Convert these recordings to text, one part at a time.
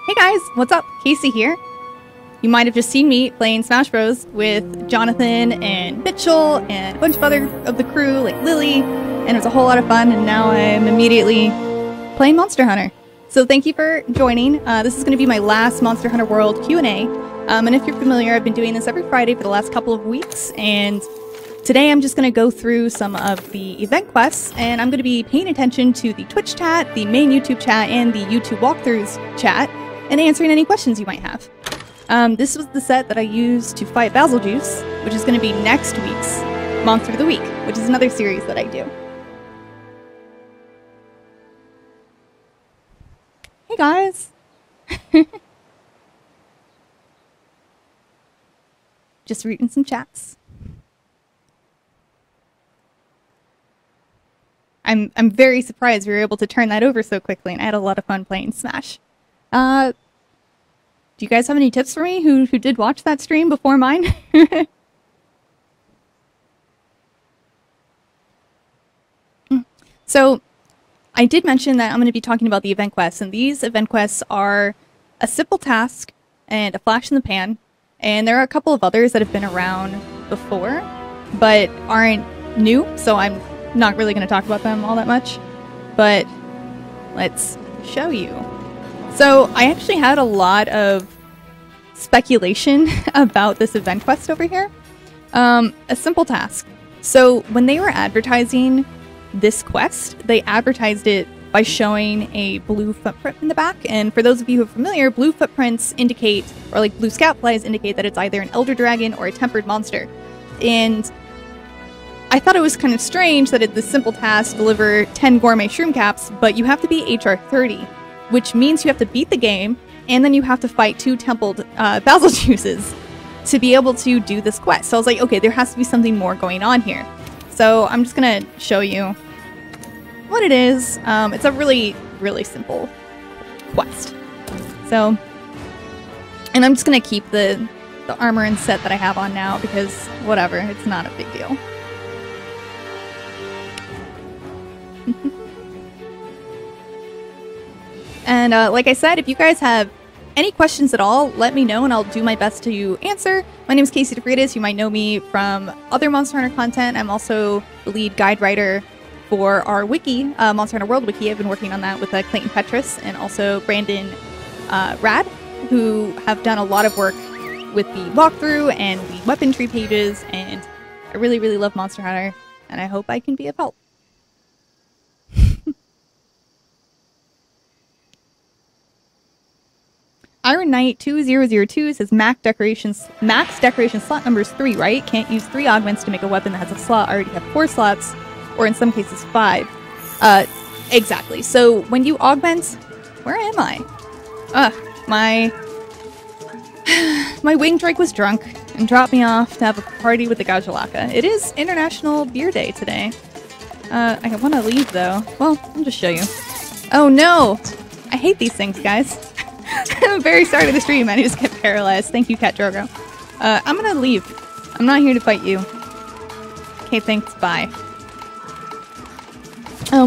Hey guys, what's up? Casey here. You might have just seen me playing Smash Bros with Jonathan and Mitchell and a bunch of other of the crew, like Lily, and it was a whole lot of fun, and now I'm immediately playing Monster Hunter. So thank you for joining. This is going to be my last Monster Hunter World Q&A, and if you're familiar, I've been doing this every Friday for the last couple of weeks, and today I'm just going to go through some of the event quests, and I'm going to be paying attention to the Twitch chat, the main YouTube chat, and the YouTube walkthroughs chat, and answering any questions you might have. This was the set that I used to fight Basiljuice, which is going to be next week's Monster of the Week, which is another series that I do. Hey guys! Just reading some chats. I'm very surprised we were able to turn that over so quickly, and I had a lot of fun playing Smash. Do you guys have any tips for me who did watch that stream before mine? So, I did mention that I'm going to be talking about the event quests, and these event quests are a simple task and a flash in the pan, and there are a couple of others that have been around before, but aren't new, so I'm not really going to talk about them all that much, but let's show you. So I actually had a lot of speculation about this event quest over here. A simple task. So when they were advertising this quest, they advertised it by showing a blue footprint in the back. And for those of you who are familiar, blue footprints indicate, or like blue scout flies indicate that it's either an elder dragon or a tempered monster. And I thought it was kind of strange that this simple task deliver 10 gourmet shroom caps, but you have to be HR 30, which means you have to beat the game, and then you have to fight 2 templed Basiljuices to be able to do this quest. So I was like, okay, there has to be something more going on here. So I'm just gonna show you what it is. It's a really, really simple quest. So, and I'm just gonna keep the armor and set that I have on now because whatever, it's not a big deal. And like I said, if you guys have any questions at all, let me know and I'll do my best to answer. My name is Casey DeFreitas. You might know me from other Monster Hunter content. I'm also the lead guide writer for our wiki, Monster Hunter World Wiki. I've been working on that with Clayton Petrus and also Brandon Rad, who have done a lot of work with the walkthrough and the weapon tree pages, and I really, really love Monster Hunter, and I hope I can be of help. Iron Knight 2002 says max decoration slot number is 3, right? Can't use 3 augments to make a weapon that has a slot. I already have 4 slots, or in some cases 5. Exactly. So when you augment, where am I? My wing drake was drunk and dropped me off to have a party with the Gajalaka. It is International Beer Day today. I want to leave though. Well, I'll just show you. Oh no! I hate these things, guys. Very start of the stream, I just get paralyzed. Thank you, Cat Drogo. I'm gonna leave. I'm not here to fight you. Okay, thanks, bye.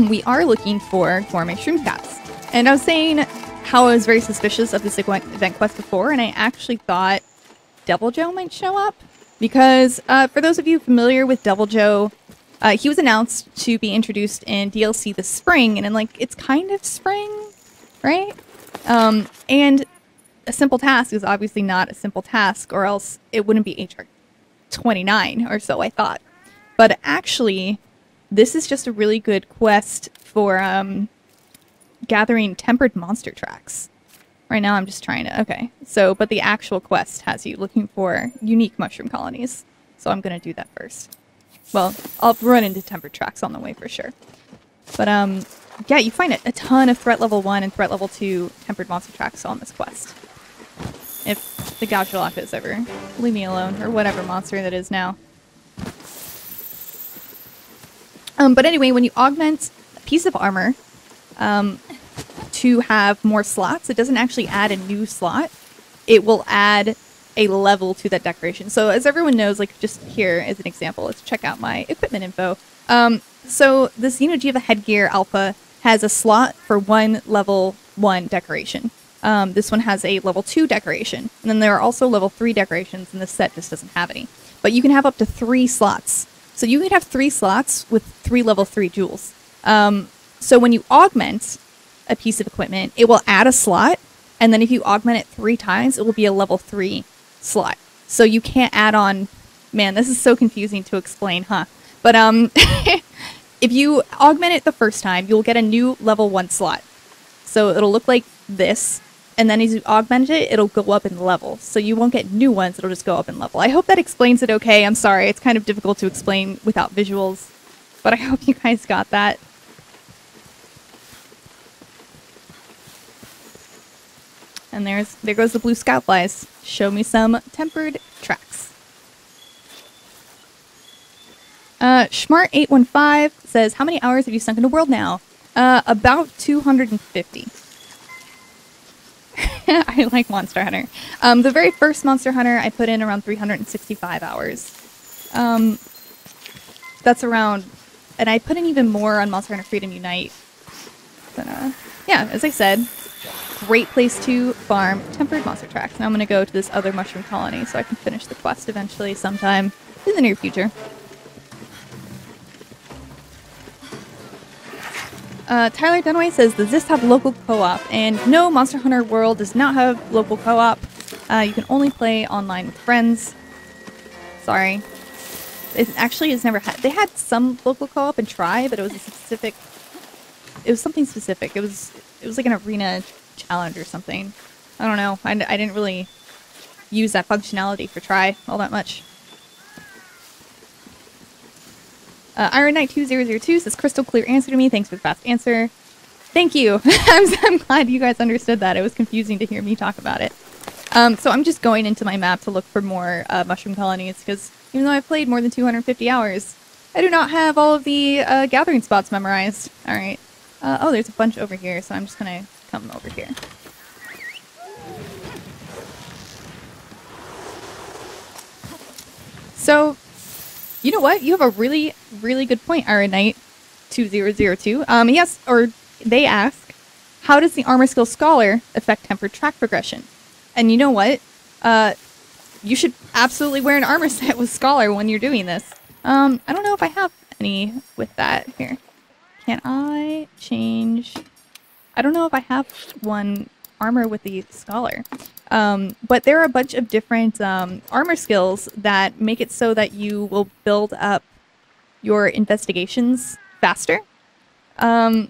We are looking for gourmet shroom caps. And I was saying how I was very suspicious of this event quest before, and I actually thought Devil Joe might show up. Because, for those of you familiar with Devil Joe, he was announced to be introduced in DLC this spring, and like, it's kind of spring, right? And a simple task is obviously not a simple task, or else it wouldn't be HR 29 or so, I thought. But actually, this is just a really good quest for gathering tempered monster tracks. Right now I'm just trying to, okay. So, but the actual quest has you looking for unique mushroom colonies. So I'm going to do that first. Well, I'll run into tempered tracks on the way for sure. But, yeah, you find a ton of threat level 1 and threat level 2 tempered monster tracks on this quest. If the Gaujalakas ever leave me alone, or whatever monster that is now. But anyway, when you augment a piece of armor to have more slots, it doesn't actually add a new slot. It will add a level to that decoration. So as everyone knows, like just here as an example, let's check out my equipment info. So the Xeno'jiiva headgear alpha has a slot for 1 level 1 decoration. This one has a level 2 decoration. And then there are also level 3 decorations, and this set just doesn't have any. But you can have up to 3 slots. So you can have 3 slots with 3 level 3 jewels. So when you augment a piece of equipment, it will add a slot, and then if you augment it 3 times, it will be a level 3 slot. So you can't add on... Man, this is so confusing to explain, huh? But if you augment it the first time, you'll get a new level 1 slot. So it'll look like this, and then as you augment it, it'll go up in level. So you won't get new ones, it'll just go up in level. I hope that explains it okay. I'm sorry, it's kind of difficult to explain without visuals, but I hope you guys got that. And there goes the blue scout flies. Show me some tempered tracks. Schmart815 says, how many hours have you sunk into World now? About 250. I like Monster Hunter. The very first Monster Hunter, I put in around 365 hours. That's around... And I put in even more on Monster Hunter Freedom Unite. But, yeah, as I said... Great place to farm tempered monster tracks. Now I'm going to go to this other mushroom colony so I can finish the quest eventually sometime in the near future. Tyler Dunaway says, does this have local co-op? And no, Monster Hunter World does not have local co-op. You can only play online with friends. Sorry. It actually has never had... They had some local co-op and try, but it was a specific... It was something specific. It was like an arena... challenge or something. I don't know. I didn't really use that functionality for try all that much. Iron Knight 2002 says, crystal clear answer to me. Thanks for the fast answer. Thank you. I'm glad you guys understood that. It was confusing to hear me talk about it. So I'm just going into my map to look for more mushroom colonies because even though I've played more than 250 hours, I do not have all of the gathering spots memorized. Alright. Oh, there's a bunch over here, so I'm just gonna come over here. So, you know what? You have a really, really good point, Iron Knight 2002. Yes, or they ask, how does the armor skill Scholar affect tempered track progression? And you know what? You should absolutely wear an armor set with Scholar when you're doing this. I don't know if I have any with that. Here. Can I change... I don't know if I have one armor with the Scholar, but there are a bunch of different armor skills that make it so that you will build up your investigations faster. At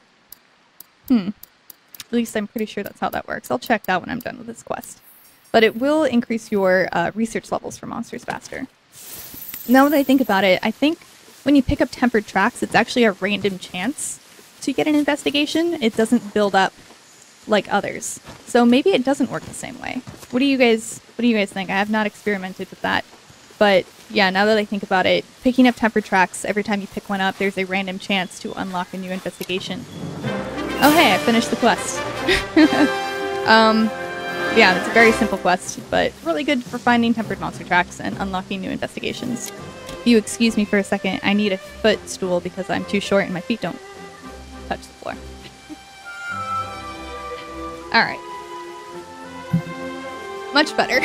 least I'm pretty sure that's how that works. I'll check that when I'm done with this quest. But it will increase your research levels for monsters faster. Now that I think about it, I think when you pick up tempered tracks, it's actually a random chance to get an investigation. It doesn't build up like others. So maybe it doesn't work the same way. What do you guys think? I have not experimented with that. But yeah, now that I think about it, picking up tempered tracks, every time you pick one up, there's a random chance to unlock a new investigation. Oh hey, I finished the quest. Yeah, it's a very simple quest, but really good for finding tempered monster tracks and unlocking new investigations. If you excuse me for a second, I need a footstool because I'm too short and my feet don't touch the floor. Alright. Much better.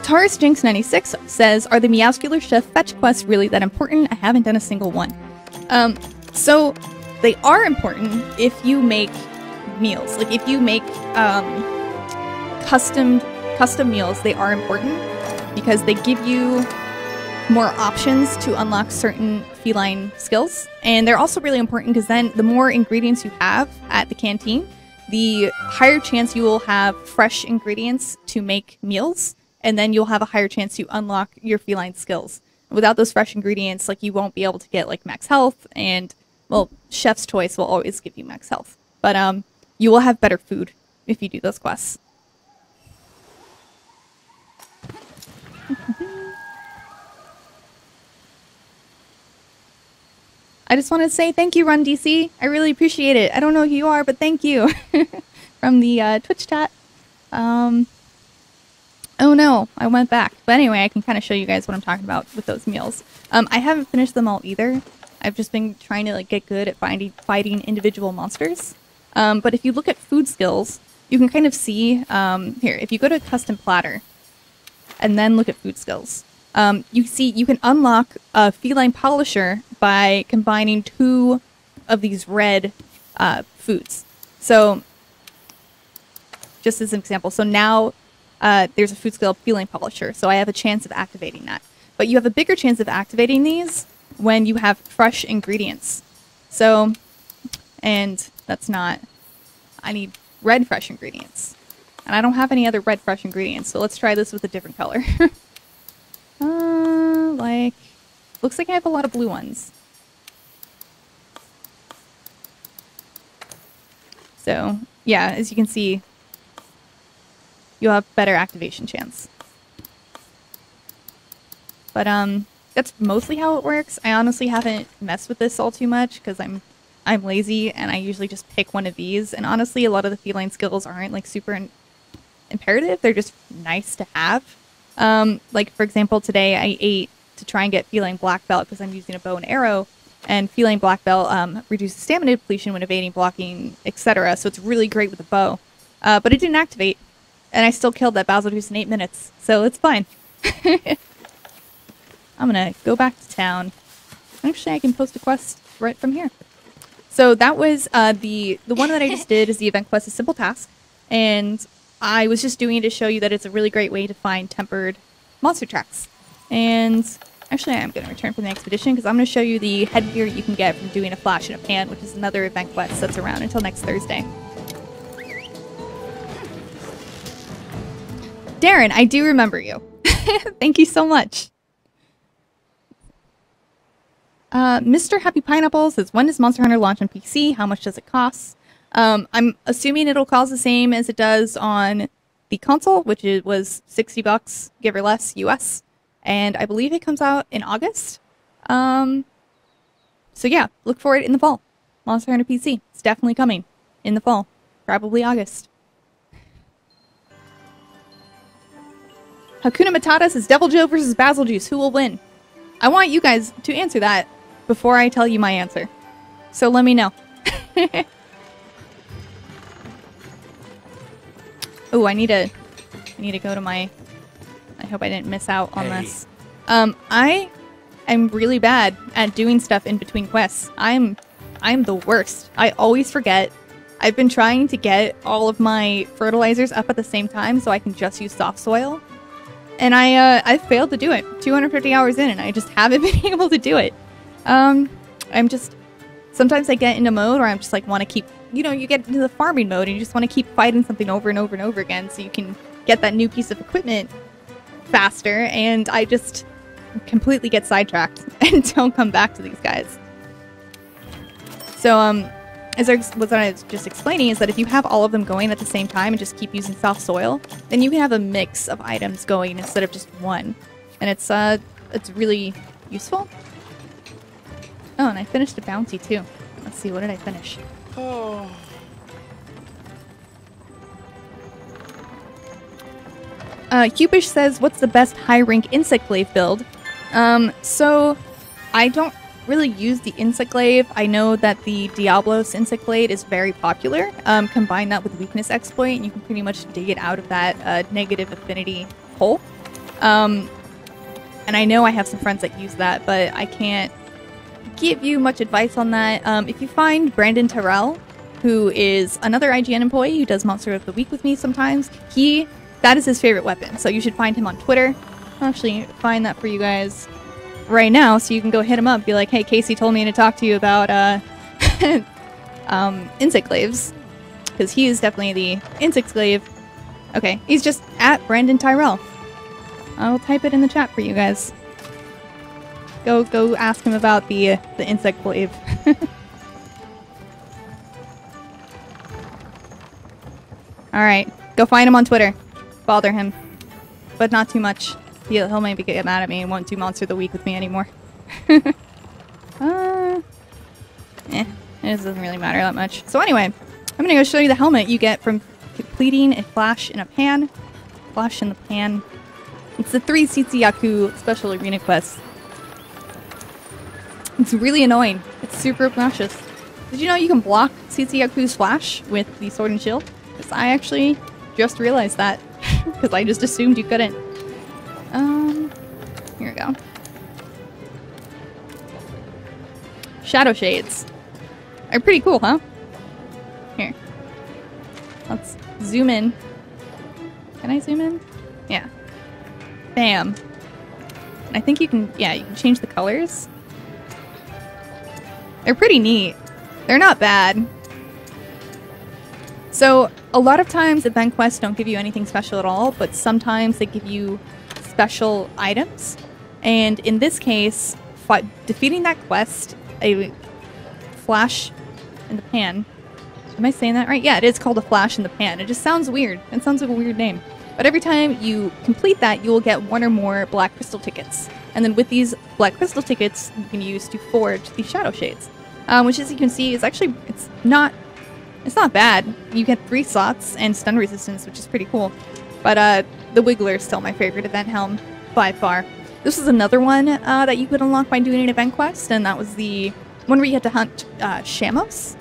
Taurus Jinx 96 says, are the Meowscular Chef fetch quests really that important? I haven't done a single one. So they are important if you make meals. Like if you make custom meals, they are important because they give you more options to unlock certain feline skills. And they're also really important because then the more ingredients you have at the canteen, the higher chance you will have fresh ingredients to make meals, and then you'll have a higher chance to unlock your feline skills. Without those fresh ingredients, like you won't be able to get like max health, and well, Chef's Choice will always give you max health. But you will have better food if you do those quests. I just want to say thank you, Run DC. I really appreciate it. I don't know who you are, but thank you. From the Twitch chat. Oh no, I went back. But anyway, I can kind of show you guys what I'm talking about with those meals. I haven't finished them all either. I've just been trying to like get good at fighting individual monsters. But if you look at food skills, you can kind of see, here, if you go to custom platter and then look at food skills, you see you can unlock a feline polisher by combining 2 of these red foods. So just as an example, so now there's a food skill feline polisher, so I have a chance of activating that. But you have a bigger chance of activating these when you have fresh ingredients. So, and that's not, I need red fresh ingredients. And I don't have any other red fresh ingredients, so let's try this with a different color. Like, looks like I have a lot of blue ones. So, yeah, as you can see, you'll have better activation chance. But, that's mostly how it works. I honestly haven't messed with this all too much because I'm lazy and I usually just pick one of these. And honestly, a lot of the feline skills aren't like super imperative. They're just nice to have. Like for example, today I ate to try and get feline black belt because I'm using a bow and arrow, and feline black belt reduces stamina depletion when evading, blocking, etc. So it's really great with a bow. But it didn't activate, and I still killed that Basiljuice in 8 minutes, so it's fine. I'm gonna go back to town. Actually, I can post a quest right from here. So that was the one that I just did is the event quest, a simple task, and I was just doing it to show you that it's a really great way to find tempered monster tracks. And actually, I'm going to return from the expedition because I'm going to show you the headgear you can get from doing a flash in a pan, which is another event quest that's around until next Thursday. Darren, I do remember you. Thank you so much. Mr. Happy Pineapple says, when does Monster Hunter launch on PC? How much does it cost? I'm assuming it'll cost the same as it does on the console, which was $60, give or less, US. And I believe it comes out in August. So yeah, look for it in the fall. Monster Hunter PC. It's definitely coming in the fall. Probably August. Hakuna Matata says, Devil Joe versus Basiljuice. Who will win? I want you guys to answer that before I tell you my answer. So let me know. Oh, I need to go to my... I hope I didn't miss out on this. I am really bad at doing stuff in between quests. I'm the worst. I always forget. I've been trying to get all of my fertilizers up at the same time so I can just use soft soil. And I failed to do it. 250 hours in, and I just haven't been able to do it. I'm just... Sometimes I get into mode where I'm just like, want to keep... You know, you get into the farming mode and you just want to keep fighting something over and over and over again so you can get that new piece of equipment faster, and I just completely get sidetracked and don't come back to these guys. So, what I was just explaining is that if you have all of them going at the same time and just keep using soft soil, then you can have a mix of items going instead of just one. And it's really useful. Oh, and I finished a bounty too. Let's see, what did I finish? Oh. Cupish says, what's the best high rank insect glaive build? So I don't really use the insect glaive. I know that the Diablos insect blade is very popular. Combine that with weakness exploit and you can pretty much dig it out of that negative affinity hole. And I know I have some friends that use that, but I can't give you much advice on that. If you find Brandon Terrell, who is another IGN employee who does Monster of the Week with me sometimes, that is his favorite weapon, so you should find him on Twitter. I'll actually find that for you guys right now, so you can go hit him up, be like, hey, Casey told me to talk to you about insect glaives, because he is definitely the insect glaive. Okay, he's just at Brandon Tyrell. I'll type it in the chat for you guys. Go ask him about the insect glaive. Alright, go find him on Twitter. Bother him. But not too much. He'll maybe get mad at me and won't do Monster of the Week with me anymore. It doesn't really matter that much. So anyway, I'm gonna go show you the helmet you get from completing a flash in a pan. Flash in the pan. It's the 3 Sitsuyaku special arena quest. It's really annoying. It's super obnoxious. Did you know you can block Tsutsuyaku's flash with the sword and shield? Because I actually just realized that. Because I just assumed you couldn't. Here we go. Shadow shades. Are pretty cool, huh? Here. Let's zoom in. Can I zoom in? Yeah. Bam. And I think you can, yeah, you can change the colors. They're pretty neat. They're not bad. So, a lot of times event quests don't give you anything special at all, but sometimes they give you special items. And in this case, defeating that quest, a flash in the pan. Am I saying that right? Yeah, it is called a flash in the pan. It just sounds weird. It sounds like a weird name. But every time you complete that, you will get one or more black crystal tickets. And then with these black crystal tickets, you can use to forge the shadow shades. Which, as you can see, is actually, it's not bad. You get 3 slots and stun resistance, which is pretty cool. But the Wiggler is still my favorite event helm by far. This was another one that you could unlock by doing an event quest, and that was the one where you had to hunt Shamos,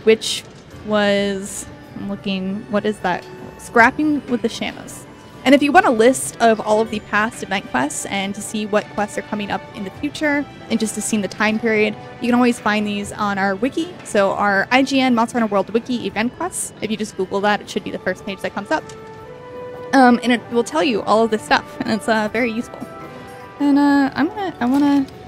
which was, I'm looking, what is that? Scrapping with the Shamos. And if you want a list of all of the past event quests and to see what quests are coming up in the future and just to see the time period, you can always find these on our wiki. So our IGN Monster Hunter World Wiki event quests. If you just Google that, it should be the first page that comes up. And it will tell you all of this stuff, and it's very useful. And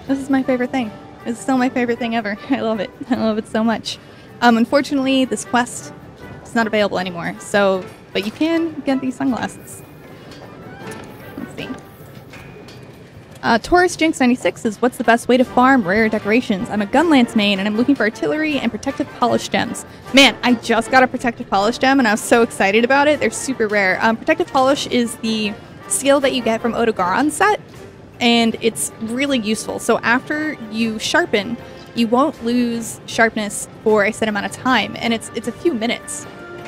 this is my favorite thing. It's still my favorite thing ever. I love it. I love it so much. Unfortunately, this quest is not available anymore. So, but you can get these sunglasses. Let's see. Taurus Jinx 96 is, what's the best way to farm rare decorations? I'm a Gunlance main and I'm looking for artillery and protective polish gems. Man, I just got a protective polish gem and I was so excited about it. They're super rare. Protective polish is the skill that you get from Odogaron's set, and it's really useful. So after you sharpen, you won't lose sharpness for a set amount of time, and it's a few minutes,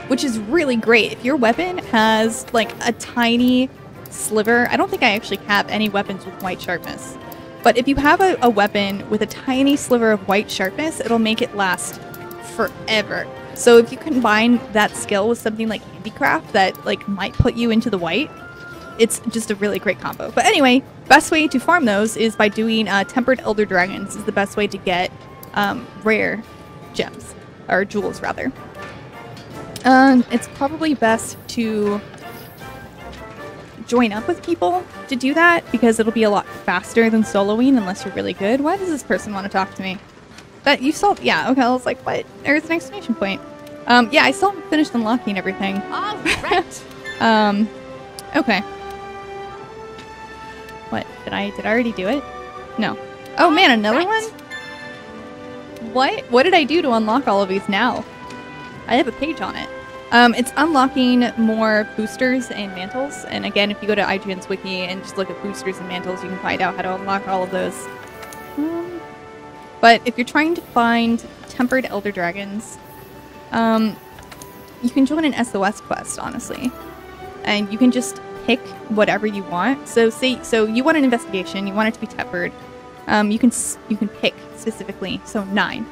which is really great. If your weapon has like a tiny sliver, I don't think I actually have any weapons with white sharpness, but if you have a weapon with a tiny sliver of white sharpness, it'll make it last forever. So if you combine that skill with something like handicraft that like might put you into the white, it's just a really great combo. But anyway, best way to farm those is by doing Tempered Elder Dragons is the best way to get rare gems, or jewels rather. It's probably best to join up with people to do that because it'll be a lot faster than soloing unless you're really good. Why does this person want to talk to me? That you still, yeah, okay, I was like, what? There's an exclamation point. Yeah, I still haven't finished unlocking everything. All right. Okay. What? Did I already do it? No. Oh man, another one? What did I do to unlock all of these now? I have a page on it. It's unlocking more boosters and mantles. And again, if you go to IGN's wiki and just look at boosters and mantles, you can find out how to unlock all of those. But if you're trying to find Tempered Elder Dragons, you can join an SOS quest, honestly. And you can just pick whatever you want. So you want an investigation, you want it to be tempered. You can pick specifically, so 9.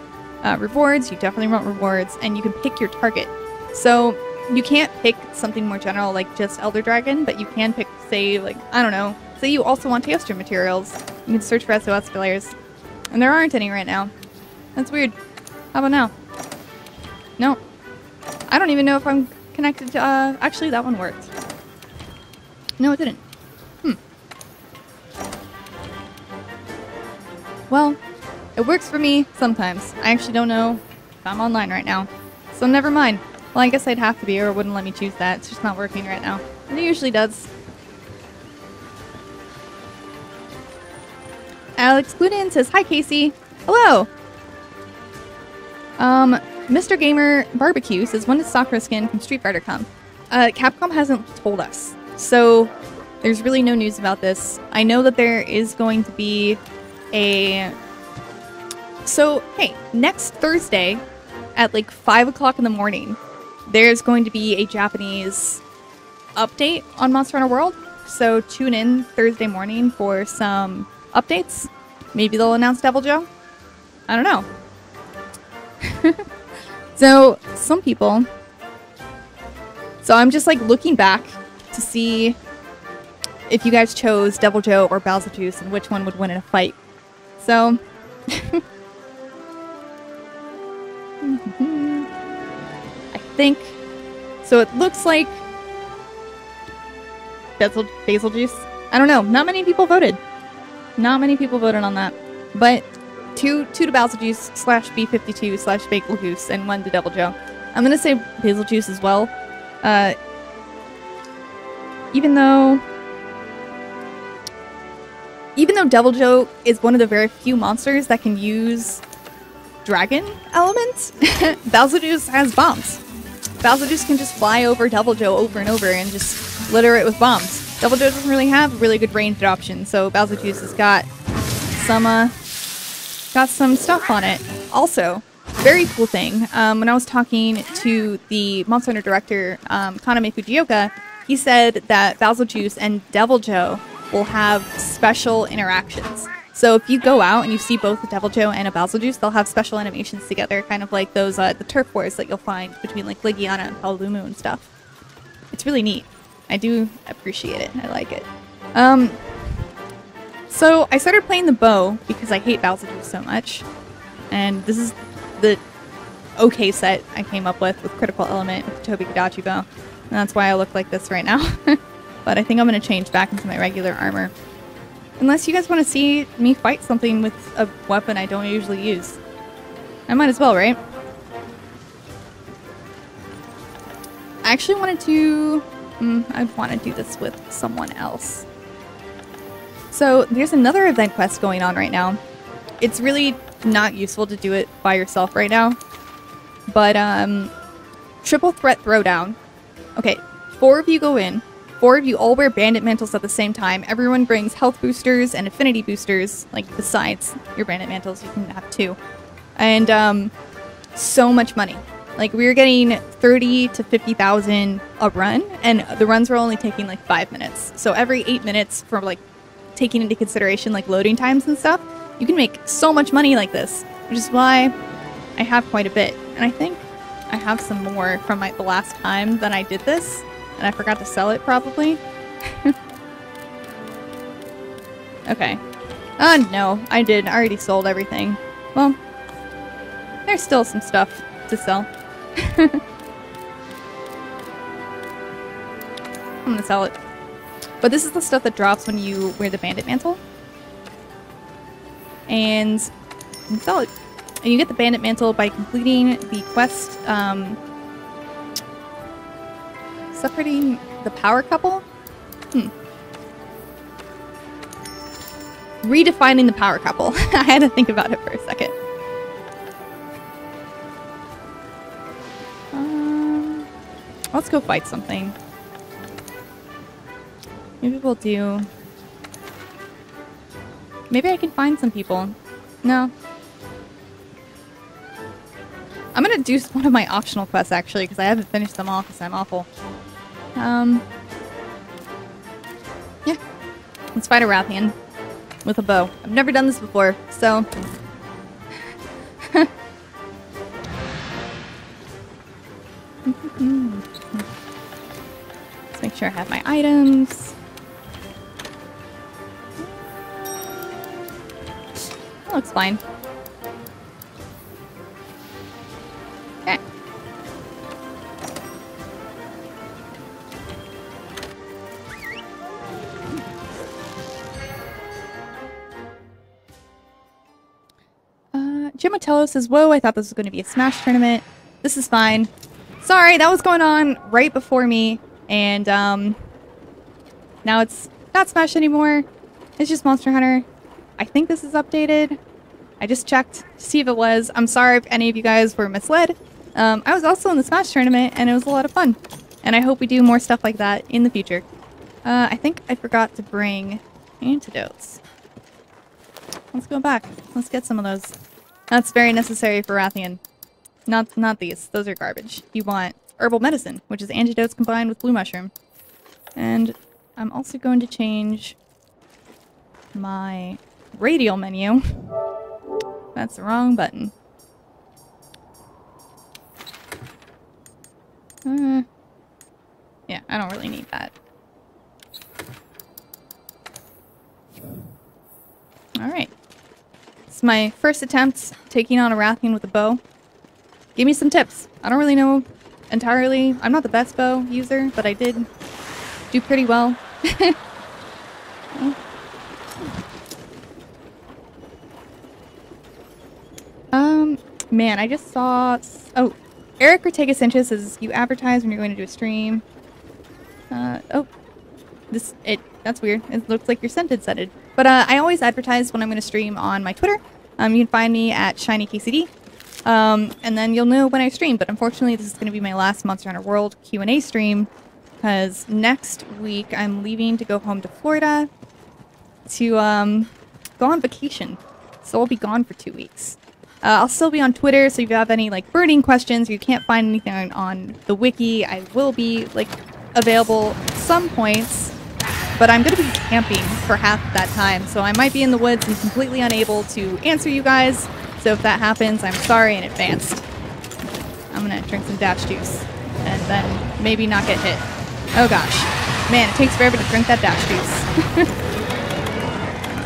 Rewards, you definitely want rewards, and you can pick your target. So you can't pick something more general like just Elder Dragon, but you can pick, say, like, I don't know, say you also want Teostra materials. You can search for SOS players. And there aren't any right now. That's weird. How about now? No. I don't even know if I'm connected to, actually that one worked. No, it didn't. Well, it works for me sometimes. I actually don't know if I'm online right now. So never mind. Well, I guess I'd have to be or it wouldn't let me choose that. It's just not working right now. And it usually does. Alex Cludin says, hi Casey. Hello. Mr. Gamer Barbecue says, when does Sakura skin from Street Fighter come? Capcom hasn't told us. So there's really no news about this. I know that there is going to be So, hey, next Thursday at like 5 o'clock in the morning, there's going to be a Japanese update on Monster Hunter World. So tune in Thursday morning for some updates. Maybe they'll announce Devil Joe. I don't know. So, some people... So I'm just like looking back to see if you guys chose Devil Joe or Beetlejuice and which one would win in a fight. So... I think... So it looks like... Beetlejuice? I don't know. Not many people voted. Not many people voted on that. But... Two to Beetlejuice / B52 / Beetlejuice and 1 to Devil Joe. I'm gonna say Beetlejuice as well. Even though Devil Joe is one of the very few monsters that can use dragon elements, Beetlejuice has bombs. Beetlejuice can just fly over Devil Joe over and over and just litter it with bombs. Devil Joe doesn't really have a really good ranged option, so Beetlejuice has got some stuff on it. Also, very cool thing, when I was talking to the Monster Hunter director, Kaname Fujioka, he said that Beetlejuice and Devil Joe will have special interactions. So if you go out and you see both a Devil Joe and a Beetlejuice, they'll have special animations together, kind of like those, the turf wars that you'll find between like Legiana and Paolumu and stuff. It's really neat. I do appreciate it. I like it. So I started playing the bow because I hate Beetlejuice so much. And this is the okay set I came up with Critical Element with the Tobi Kadachi bow. And that's why I look like this right now. But I think I'm going to change back into my regular armor. Unless you guys want to see me fight something with a weapon I don't usually use. I might as well, right? I actually wanted to... I want to do this with someone else. So there's another event quest going on right now. It's really not useful to do it by yourself right now. But, Triple Threat Throwdown. Okay, 4 of you go in. 4 of you all wear bandit mantles at the same time. Everyone brings health boosters and affinity boosters, like besides your bandit mantles, you can have 2. And, so much money. Like, we were getting 30 to 50,000 a run, and the runs were only taking like 5 minutes. So every 8 minutes for like taking into consideration like loading times and stuff, you can make so much money like this, which is why I have quite a bit. And I think I have some more from the last time that I did this, and I forgot to sell it probably. Okay. No, I did. I already sold everything. Well, there's still some stuff to sell. I'm gonna sell it. But this is the stuff that drops when you wear the bandit mantle. And you sell it. And you get the bandit mantle by completing the quest, separating the power couple? Redefining the power couple. I had to think about it for a second. Let's go fight something. Maybe we'll do... Maybe I can find some people. No. I'm gonna do one of my optional quests, actually, because I haven't finished them all because I'm awful. Yeah. Let's fight a Rathian. With a bow. I've never done this before, so... Let's make sure I have my items. That looks fine. Okay. Jimatello says, whoa, I thought this was going to be a Smash tournament. This is fine. Sorry, that was going on right before me, and now it's not Smash anymore. It's just Monster Hunter. I think this is updated. I just checked to see if it was. I'm sorry if any of you guys were misled. I was also in the Smash tournament, and it was a lot of fun. And I hope we do more stuff like that in the future. I think I forgot to bring antidotes. Let's go back. Let's get some of those. That's very necessary for Rathian. Not these. Those are garbage. You want herbal medicine, which is antidotes combined with blue mushroom. And I'm also going to change my radial menu That's the wrong button. Yeah, I don't really need that. Alright. It's my first attempt taking on a Rathian with a bow. Give me some tips. I don't really know entirely. I'm not the best bow user, but I did do pretty well. Man, I just saw... Oh, Eric Ortega Sanchez says you advertise when you're going to do a stream. Oh. That's weird. It looks like you're scented. But I always advertise when I'm going to stream on my Twitter. You can find me at ShinyKCD. And then you'll know when I stream. But unfortunately, this is going to be my last Monster Hunter World Q&A stream. Because next week, I'm leaving to go home to Florida to go on vacation. So I'll be gone for 2 weeks. I'll still be on Twitter, so if you have any like burning questions, or you can't find anything on the wiki, I will be like available some points. But I'm going to be camping for half that time, so I might be in the woods and completely unable to answer you guys. So if that happens, I'm sorry in advance. I'm going to drink some dash juice, and then maybe not get hit. Oh gosh. Man, it takes forever to drink that dash juice.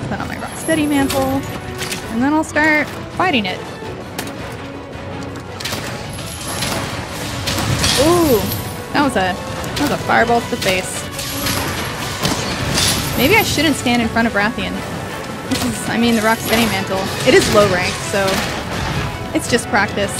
Put on my rock steady mantle, and then I'll start fighting it. Ooh, that was a fireball to the face. Maybe I shouldn't stand in front of Rathian. This is, I mean, the rock steady mantle. It is low rank, so it's just practice.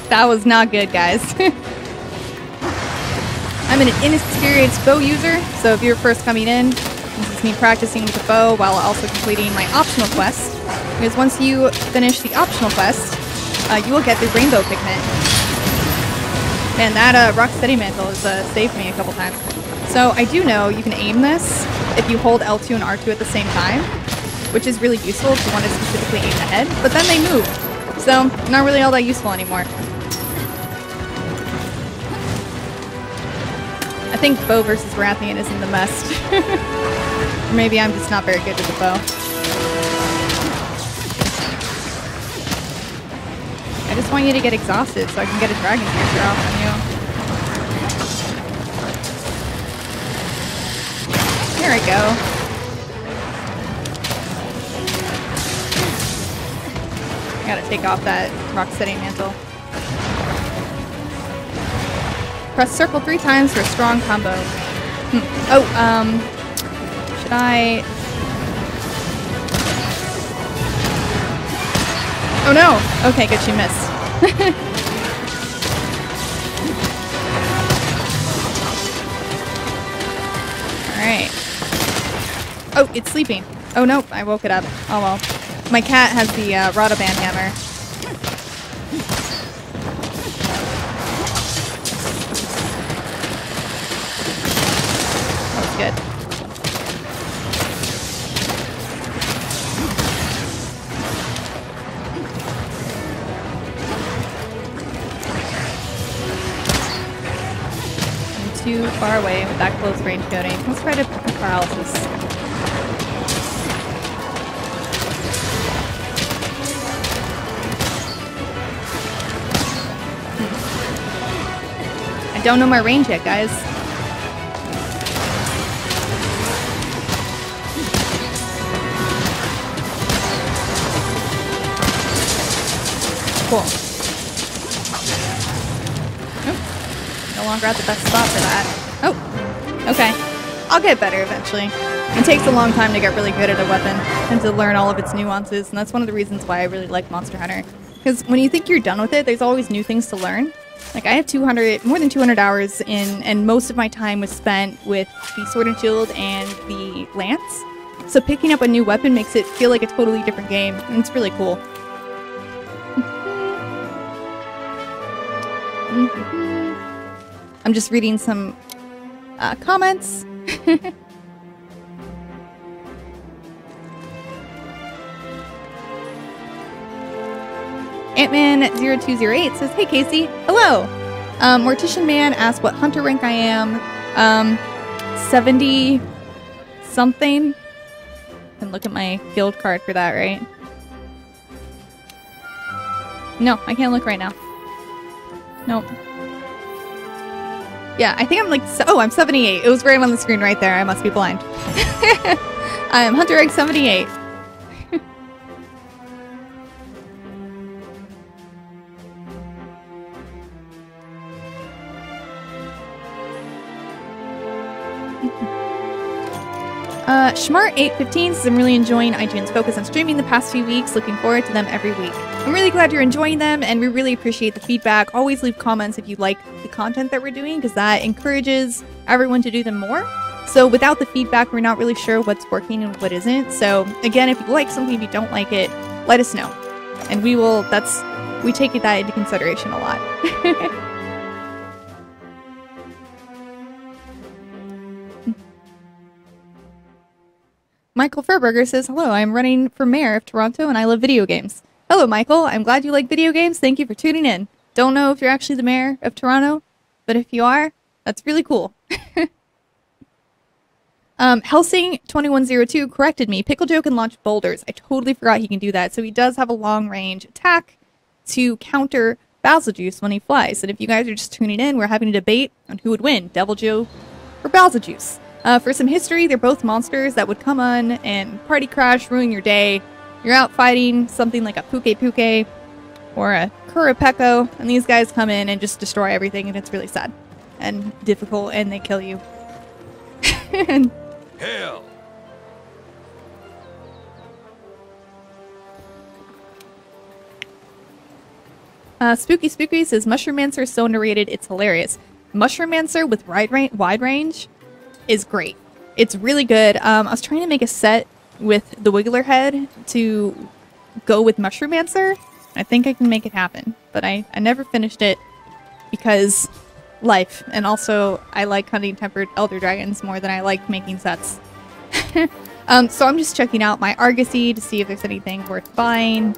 That was not good, guys. I'm an inexperienced bow user, so if you're first coming in, this is me practicing with the bow while also completing my optional quest. Because once you finish the optional quest, you will get the rainbow pigment. Man, that rock steady mantle has saved me a couple times. So I do know you can aim this if you hold L2 and R2 at the same time, which is really useful if you want to specifically aim the head, but then they move. So, not really all that useful anymore. I think bow versus Rathian isn't the best. Or maybe I'm just not very good with the bow. I just want you to get exhausted so I can get a dragon cancer off on you. There we go. I gotta take off that rock steady mantle. Press circle 3 times for a strong combo. Oh, should I... Oh no! Okay, good, she missed. Alright. Oh, it's sleeping. Oh nope, I woke it up. Oh well. My cat has the Rotoban hammer. That was good. I'm too far away with that close range coding. Let's try to paralysis. Don't know my range yet, guys. Cool. Nope. No longer at the best spot for that. Oh, okay. I'll get better eventually. It takes a long time to get really good at a weapon and to learn all of its nuances, and that's one of the reasons why I really like Monster Hunter. Because when you think you're done with it, there's always new things to learn. Like, I have more than 200 hours in, and most of my time was spent with the Sword and Shield and the Lance. So picking up a new weapon makes it feel like a totally different game, and it's really cool. I'm just reading some comments. Antman0208 says, "Hey Casey, hello. Mortician Man asked what hunter rank I am. 70 something. Can look at my guild card for that, right? No, I can't look right now. Nope. Yeah, I think I'm like, oh, I'm 78. It was right on the screen right there. I must be blind. I'm hunter rank 78. Schmart815 says, "I'm really enjoying iTunes Focus on streaming the past few weeks. Looking forward to them every week. I'm really glad you're enjoying them, and we really appreciate the feedback. Always leave comments if you like the content that we're doing, because that encourages everyone to do them more. So without the feedback, we're not really sure what's working and what isn't. So again, if you like something, if you don't like it, let us know. And we will, we take that into consideration a lot." Michael Furberger says, "Hello, I'm running for mayor of Toronto and I love video games." Hello, Michael. I'm glad you like video games. Thank you for tuning in. Don't know if you're actually the mayor of Toronto, but if you are, that's really cool. Helsing2102 corrected me. Pickle Joe can launch boulders. I totally forgot he can do that. So he does have a long-range attack to counter Basil Juice when he flies. And if you guys are just tuning in, we're having a debate on who would win, Devil Joe or Basil Juice. For some history, they're both monsters that would come on and party crash, ruin your day. You're out fighting something like a Puke Puke or a Kurapeko, and these guys come in and just destroy everything, and it's really sad and difficult, and they kill you. Hell! Spooky Spooky says, "Mushroommancer is so underrated, it's hilarious." Mushroommancer with wide range is great. It's really good. I was trying to make a set with the Wiggler head to go with Mushroommancer. I think I can make it happen, but I never finished it because life, and also I like hunting tempered elder dragons more than I like making sets. So I'm just checking out my Argosy to see if there's anything worth buying,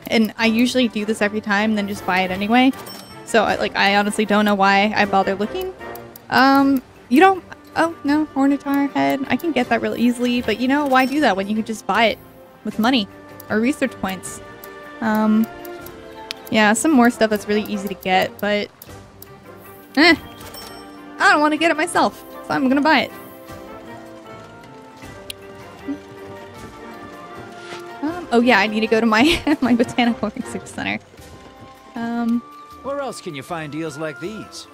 and I usually do this every time and then just buy it anyway. So I honestly don't know why I bother looking. You don't. Oh, no, Ornitar head. I can get that real easily, but you know, why do that when you could just buy it with money or research points? Yeah, some more stuff that's really easy to get, but I don't want to get it myself, so I'm gonna buy it. Oh yeah, I need to go to my my botanical research center. Where else can you find deals like these?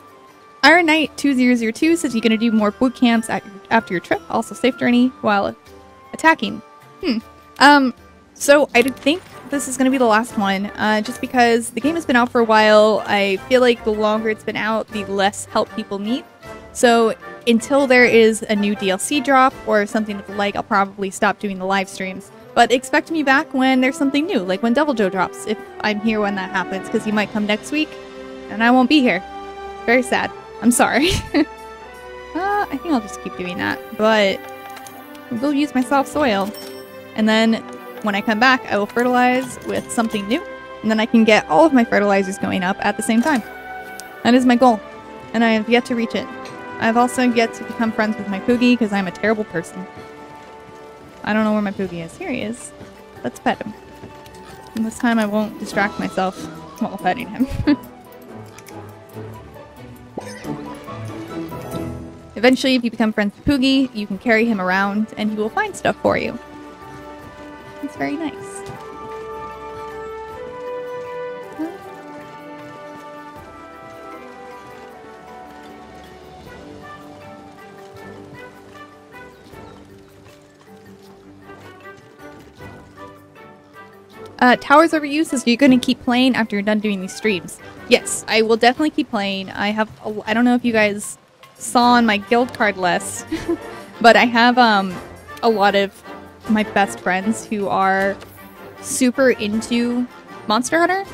Iron Knight 2002 says, "You're going to do more boot camps after your trip. Also safe journey while attacking." So I think this is going to be the last one, just because the game has been out for a while. I feel like the longer it's been out, the less help people need. So until there is a new DLC drop or something of the like, I'll probably stop doing the live streams. But expect me back when there's something new, like when Devil Joe drops, if I'm here when that happens, because he might come next week, and I won't be here. Very sad. I'm sorry. I think I'll just keep doing that, but I will use my soft soil. And then when I come back, I will fertilize with something new, and then I can get all of my fertilizers going up at the same time. That is my goal, and I have yet to reach it. I've also yet to become friends with my Poogie, because I'm a terrible person. I don't know where my Poogie is. Here he is. Let's pet him. And this time I won't distract myself while petting him. Eventually, if you become friends with Poogie, you can carry him around, and he will find stuff for you. It's very nice. Towers Over You says, "You're going to keep playing after you're done doing these streams." Yes, I will definitely keep playing. I don't know if you guys saw on my guild card list, but I have a lot of my best friends who are super into Monster Hunter.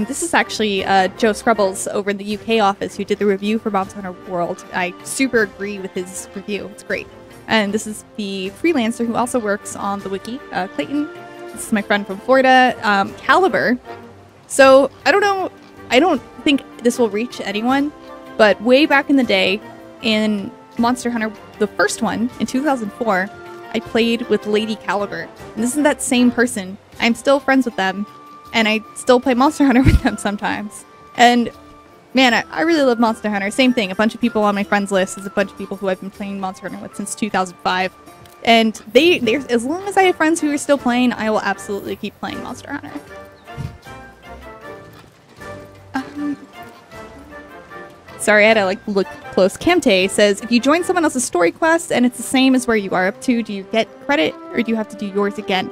This is actually Joe Scrubbles over in the UK office who did the review for Monster Hunter World. I super agree with his review. It's great. And this is the freelancer who also works on the wiki, Clayton. This is my friend from Florida, Caliber. So, I don't know, I don't think this will reach anyone, but way back in the day, in Monster Hunter, the first one, in 2004, I played with Lady Caliber. And this is that same person. I'm still friends with them. And I still play Monster Hunter with them sometimes. And man, I really love Monster Hunter. Same thing, a bunch of people on my friends list is a bunch of people who I've been playing Monster Hunter with since 2005. And they're as long as I have friends who are still playing, I will absolutely keep playing Monster Hunter. Sorry, I had to like look close. Camte says, if you join someone else's story quest and it's the same as where you are up to, do you get credit or do you have to do yours again?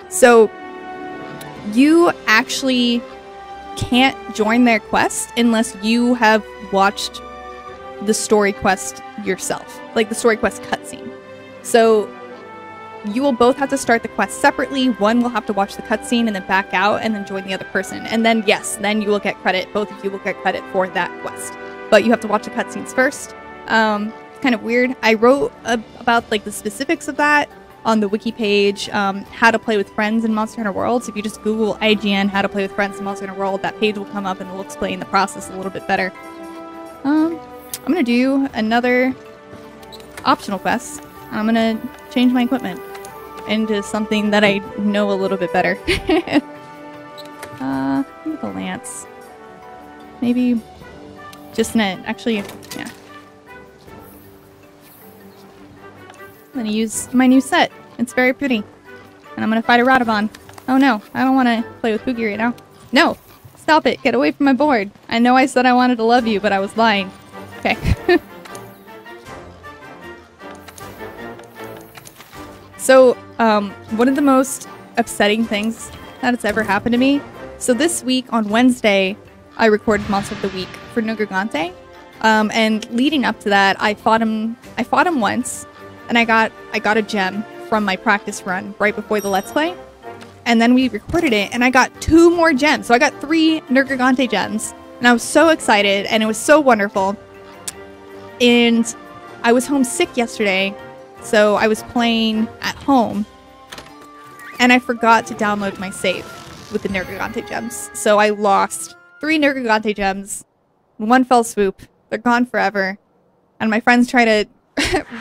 So you actually can't join their quest unless you have watched the story quest yourself, like the story quest cutscene. So you will both have to start the quest separately. One will have to watch the cutscene and then back out and then join the other person. And then, yes, then you will get credit. Both of you will get credit for that quest. But you have to watch the cutscenes first. It's kind of weird. I wrote about like the specifics of that on the wiki page, how to play with friends in Monster Hunter World. So if you just Google IGN, how to play with friends in Monster Hunter World, that page will come up and it will explain the process a little bit better. I'm gonna do another optional quest. I'm gonna change my equipment into something that I know a little bit better. Maybe the lance. Maybe just actually, yeah. I'm gonna use my new set. It's very pretty. And I'm gonna fight a Radabon. Oh no, I don't wanna play with Boogie right now. No! Stop it! Get away from my board! I know I said I wanted to love you, but I was lying. Okay. So, one of the most upsetting things that has ever happened to me. So this week, on Wednesday, I recorded Monster of the Week for Nergigante. And leading up to that, I fought him once. And I got a gem from my practice run right before the Let's Play. And then we recorded it, and I got 2 more gems. So I got 3 Nergigante gems. And I was so excited, and it was so wonderful. And I was homesick yesterday, so I was playing at home. And I forgot to download my save with the Nergigante gems. So I lost 3 Nergigante gems in one fell swoop. They're gone forever. And my friends try to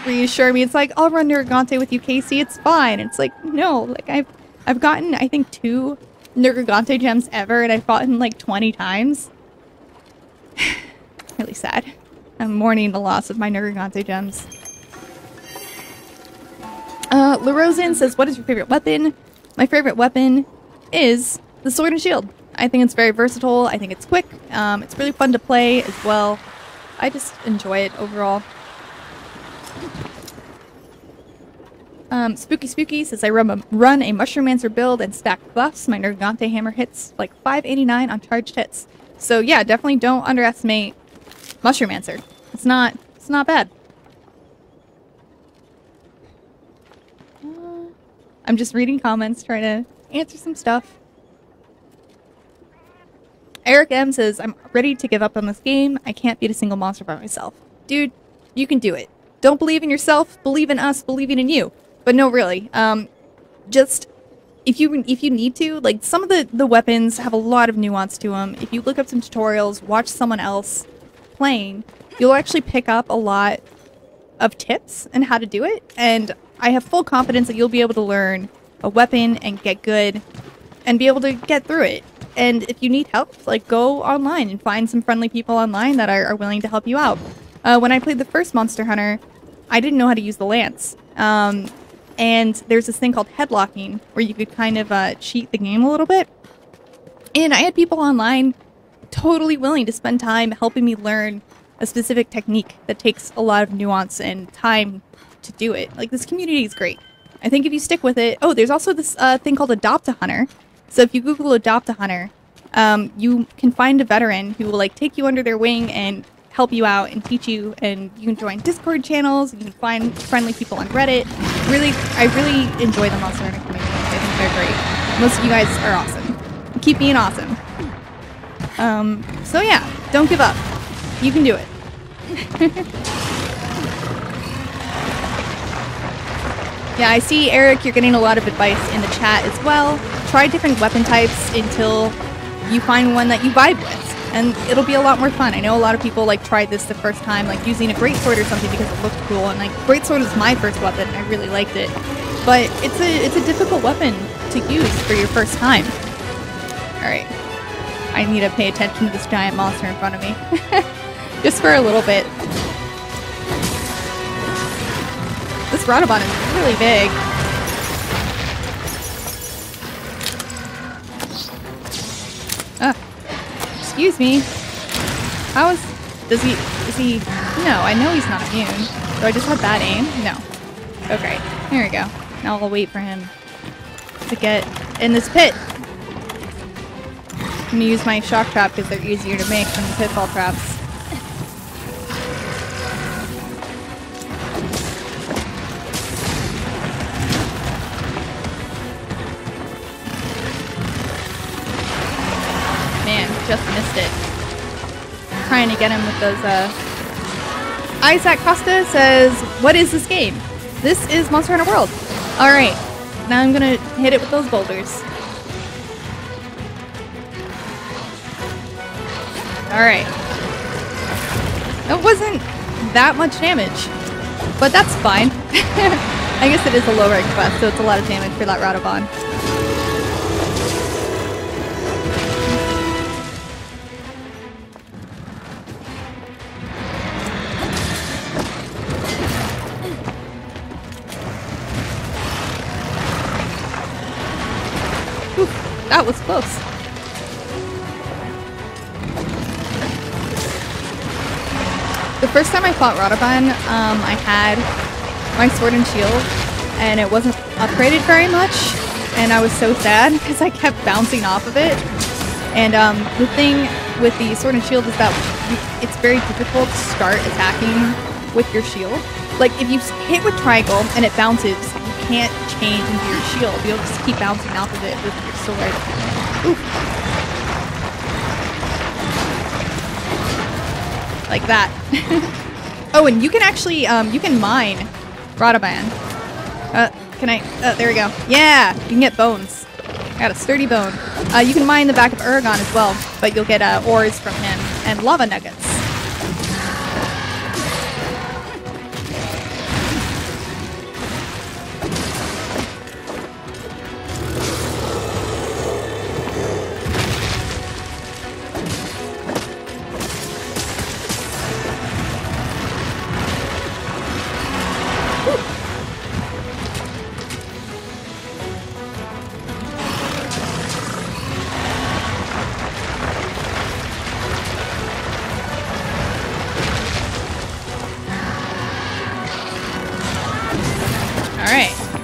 reassure me. It's like, I'll run Nergigante with you, Casey. It's fine. It's like, no. Like, I've gotten, I think, 2 Nergigante gems ever, and I've fought him like 20 times. Really sad. I'm mourning the loss of my Nergigante gems. LaRosin says, what is your favorite weapon? My favorite weapon is the Sword and Shield. I think it's very versatile. I think it's quick. It's really fun to play as well. I just enjoy it overall. Spooky Spooky says, I run a Mushroom-mancer build and stack buffs. My Nergigante hammer hits like 589 on charged hits. So yeah, definitely don't underestimate Mushroom-mancer. It's not bad. I'm just reading comments, trying to answer some stuff. Eric M says, I'm ready to give up on this game. I can't beat a single monster by myself. Dude, you can do it. Don't believe in yourself, believe in us, believing in you. But no, really, just, if you need to, like, some of the weapons have a lot of nuance to them. If you look up some tutorials, watch someone else playing, you'll actually pick up a lot of tips and how to do it. And I have full confidence that you'll be able to learn a weapon and get good and be able to get through it. And if you need help, like, go online and find some friendly people online that are willing to help you out. When I played the first Monster Hunter, I didn't know how to use the lance. And there's this thing called headlocking where you could kind of cheat the game a little bit. And I had people online totally willing to spend time helping me learn a specific technique that takes a lot of nuance and time to do it. Like, this community is great. I think if you stick with it... Oh, there's also this thing called Adopt-A-Hunter. So if you Google Adopt-A-Hunter, you can find a veteran who will, like, take you under their wing and help you out and teach you, and you can join Discord channels, you can find friendly people on Reddit. I really enjoy the Monster Hunter community. I think they're great. Most of you guys are awesome. Keep being awesome. So yeah, don't give up. You can do it. Yeah, I see, Eric, you're getting a lot of advice in the chat as well. Try different weapon types until you find one that you vibe with, and it'll be a lot more fun. I know a lot of people like tried this the first time, like using a greatsword or something because it looked cool, and like greatsword was my first weapon, and I really liked it. But it's a difficult weapon to use for your first time. Alright. I need to pay attention to this giant monster in front of me. Just for a little bit. This Radobon is really big. Excuse me. Is he, no, I know he's not immune. Do I just have bad aim? No. Okay, here we go. Now I'll wait for him to get in this pit. I'm gonna use my shock trap because they're easier to make than the pitfall traps. Just missed it. Trying to get him with those, Isaac Costa says, what is this game? This is Monster Hunter World. Alright, now I'm gonna hit it with those boulders. Alright. That wasn't that much damage, but that's fine. I guess it is a low rank quest, so it's a lot of damage for that Radobon. That was close. The first time I fought Radobon, I had my sword and shield, and it wasn't upgraded very much, and I was so sad because I kept bouncing off of it. And the thing with the sword and shield is that it's very difficult to start attacking with your shield. Like, if you hit with triangle and it bounces, you can't change into your shield. You'll just keep bouncing off of it with your sword. Oof. Like that. Oh, and you can actually, you can mine Radobon. There we go. Yeah, you can get bones. Got a sturdy bone. You can mine the back of Aragon as well, but you'll get ores from him and lava nuggets.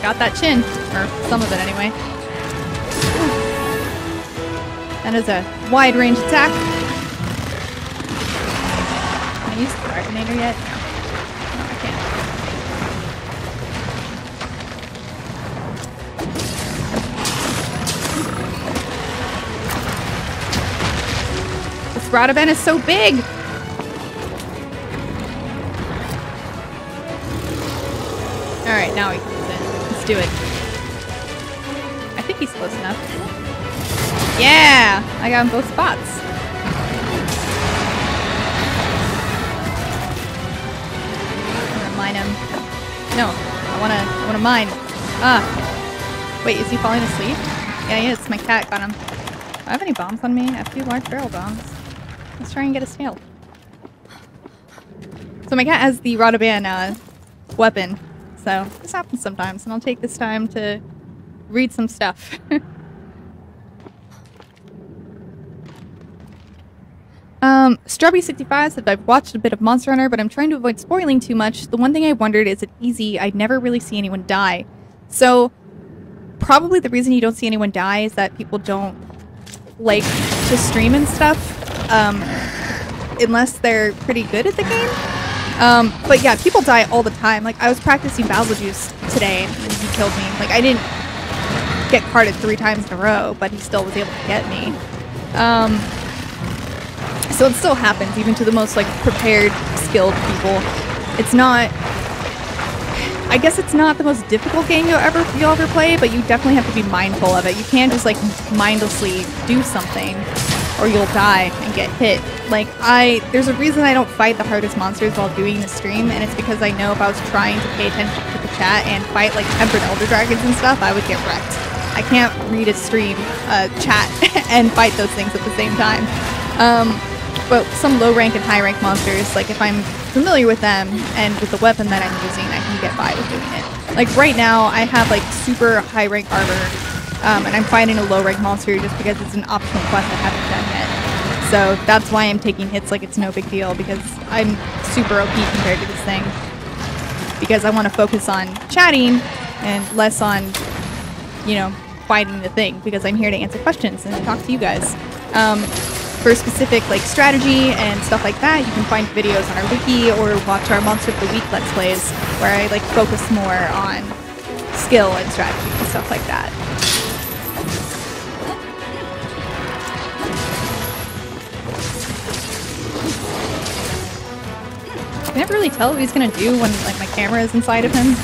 Got that chin. Or some of it, anyway. That is a wide-range attack. Can I use the Garganator yet? No. No, I can't. This Radobon is so big! Alright, now we can use it. Let's do it. I think he's close enough. Yeah! I got him both spots. I'm gonna mine him. No, I wanna mine. Ah. Wait, is he falling asleep? Yeah, he is. My cat got him. Do I have any bombs on me? I have 2 large barrel bombs. Let's try and get his tail. So my cat has the Radobon weapon. So this happens sometimes, and I'll take this time to read some stuff. Strawberry65 said, I've watched a bit of Monster Hunter, but I'm trying to avoid spoiling too much. The one thing I wondered, is it easy? I never really see anyone die. So probably the reason you don't see anyone die is that people don't like to stream and stuff, unless they're pretty good at the game. But yeah, people die all the time. Like, I was practicing Basil Juice today, and he killed me. Like, I didn't get carded 3 times in a row, but he still was able to get me. So it still happens, even to the most, like, prepared, skilled people. It's not... I guess it's not the most difficult game you'll ever play, but you definitely have to be mindful of it. You can't just, like, mindlessly do something, or you'll die and get hit. Like, there's a reason I don't fight the hardest monsters while doing the stream, and it's because I know if I was trying to pay attention to the chat and fight, like, tempered elder dragons and stuff, I would get wrecked. I can't read a stream, chat, and fight those things at the same time. But some low rank and high rank monsters, like, if I'm familiar with them and with the weapon that I'm using, I can get by with doing it. Like, right now, I have, like, super high rank armor, and I'm fighting a low rank monster just because it's an optional quest I haven't done yet. So that's why I'm taking hits like it's no big deal, because I'm super OP compared to this thing. Because I want to focus on chatting and less on, you know, fighting the thing, because I'm here to answer questions and talk to you guys. For specific, like, strategy and stuff like that, you can find videos on our wiki or watch our Monster of the Week Let's Plays, where I, like, focus more on skill and strategy and stuff like that. I can never really tell what he's gonna do when, like, my camera is inside of him.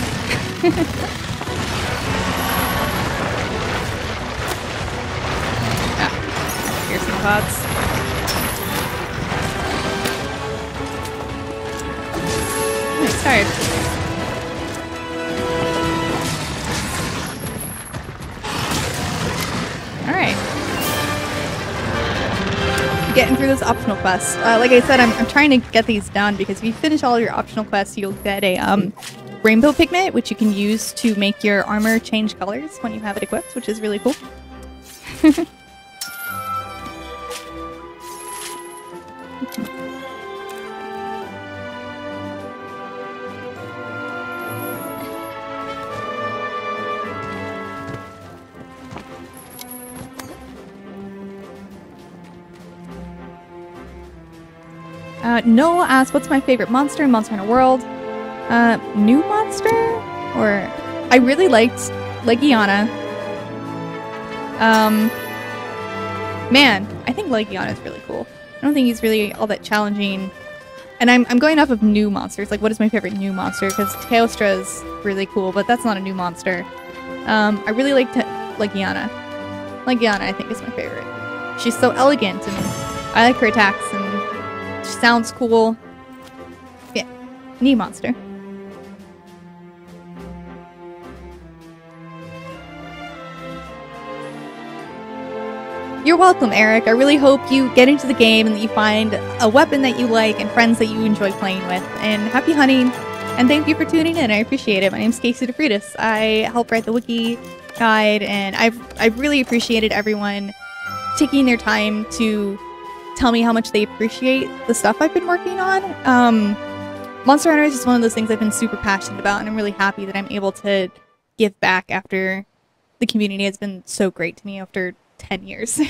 Piercing pods. He's tired. Alright. Getting through this optional quest. Like I said, I'm trying to get these done, because if you finish all your optional quests, you'll get a rainbow pigment, which you can use to make your armor change colors when you have it equipped, which is really cool. Noel asked, what's my favorite monster in Monster Hunter World? New monster? Or... I really liked Legiana. Man, I think Legiana is really cool. I don't think he's really all that challenging. And I'm going off of new monsters. Like, what is my favorite new monster? Because Teostra is really cool, but that's not a new monster. I really liked Legiana. Legiana, I think, is my favorite. She's so elegant, and I like her attacks, and she sounds cool. Yeah, new monster. You're welcome, Eric. I really hope you get into the game and that you find a weapon that you like and friends that you enjoy playing with. And happy hunting, and thank you for tuning in. I appreciate it. My name's Casey DeFritis. I help write the wiki guide, and I've really appreciated everyone taking their time to tell me how much they appreciate the stuff I've been working on. Monster Hunter is just one of those things I've been super passionate about, and I'm really happy that I'm able to give back after the community has been so great to me after 10 years.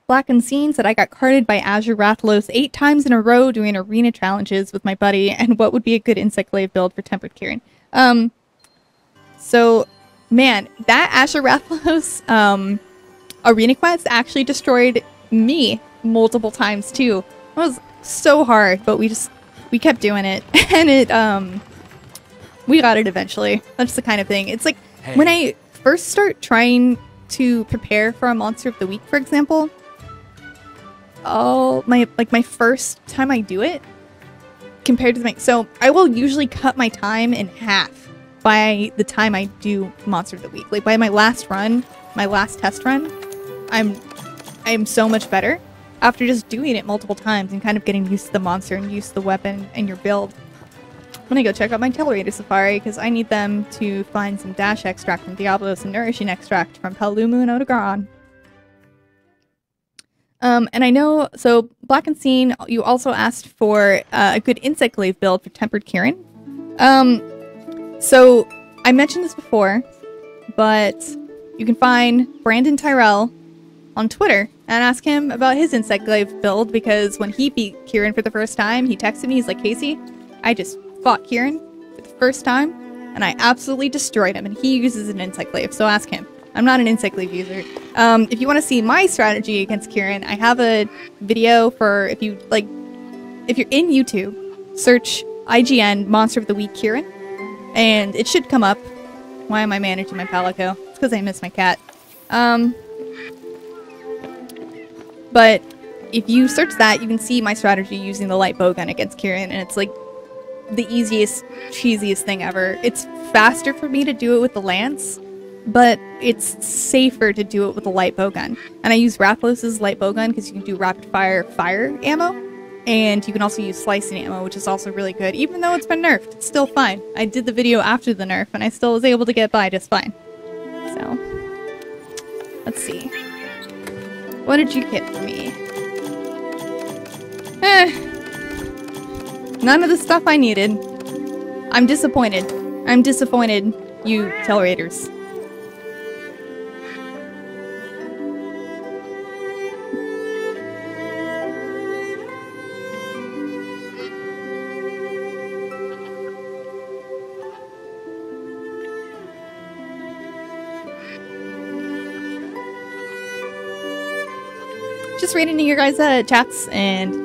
Black Unseen said, I got carded by Azure Rathalos 8 times in a row doing arena challenges with my buddy, and what would be a good insect glaive build for Tempered Kieran? So, man, that Azure Rathalos arena quest actually destroyed me multiple times too. It was so hard, but we kept doing it, and we got it eventually. That's the kind of thing. It's like, hey, when I first start trying to prepare for a Monster of the Week, for example, my first time I do it compared to so I will usually cut my time in half by the time I do Monster of the Week. Like, by my last run, my last test run, I'm so much better after just doing it multiple times and kind of getting used to the monster and used to the weapon and your build. I'm gonna go check out my Tellerator Safari, because I need them to find some Dash Extract from Diablos and Nourishing Extract from Palumu and Odogaron. And I know, so Black Unseen, you also asked for a good insect glaive build for Tempered Kieran. So I mentioned this before, but you can find Brandon Tyrell on Twitter and ask him about his insect glaive build, because when he beat Kieran for the first time, he texted me, he's like, Casey, I just fought Kieran for the first time and I absolutely destroyed him, and he uses an insect glaive, so ask him. I'm not an insect glaive user. If you want to see my strategy against Kieran, I have a video for, if you're in YouTube, search IGN Monster of the Week Kieran, and it should come up. Why am I managing my palico? It's because I miss my cat. But if you search that, you can see my strategy using the light bowgun against Kieran, and it's like the easiest, cheesiest thing ever. It's faster for me to do it with the lance, but it's safer to do it with a light bowgun. And I use Rathlos's light bowgun because you can do rapid fire ammo, and you can also use slicing ammo, which is also really good. Even though it's been nerfed, it's still fine. I did the video after the nerf, and I still was able to get by just fine. So, let's see. What did you get for me? None of the stuff I needed. I'm disappointed. I'm disappointed, you tail raiders. Just reading your guys' chats, and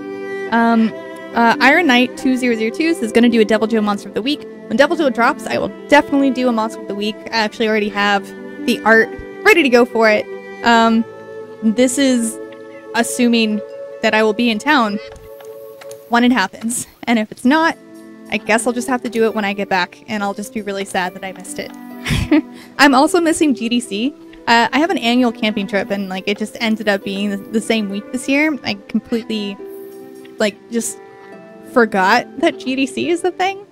Iron Knight 2002 says gonna do a Devil Joe Monster of the Week. When Devil Joe drops, I will definitely do a Monster of the Week. I actually already have the art ready to go for it. This is assuming that I will be in town when it happens, and if it's not, I guess I'll just have to do it when I get back, and I'll just be really sad that I missed it. I'm also missing GDC. I have an annual camping trip, and like it just ended up being the same week this year. I completely just forgot that GDC is the thing.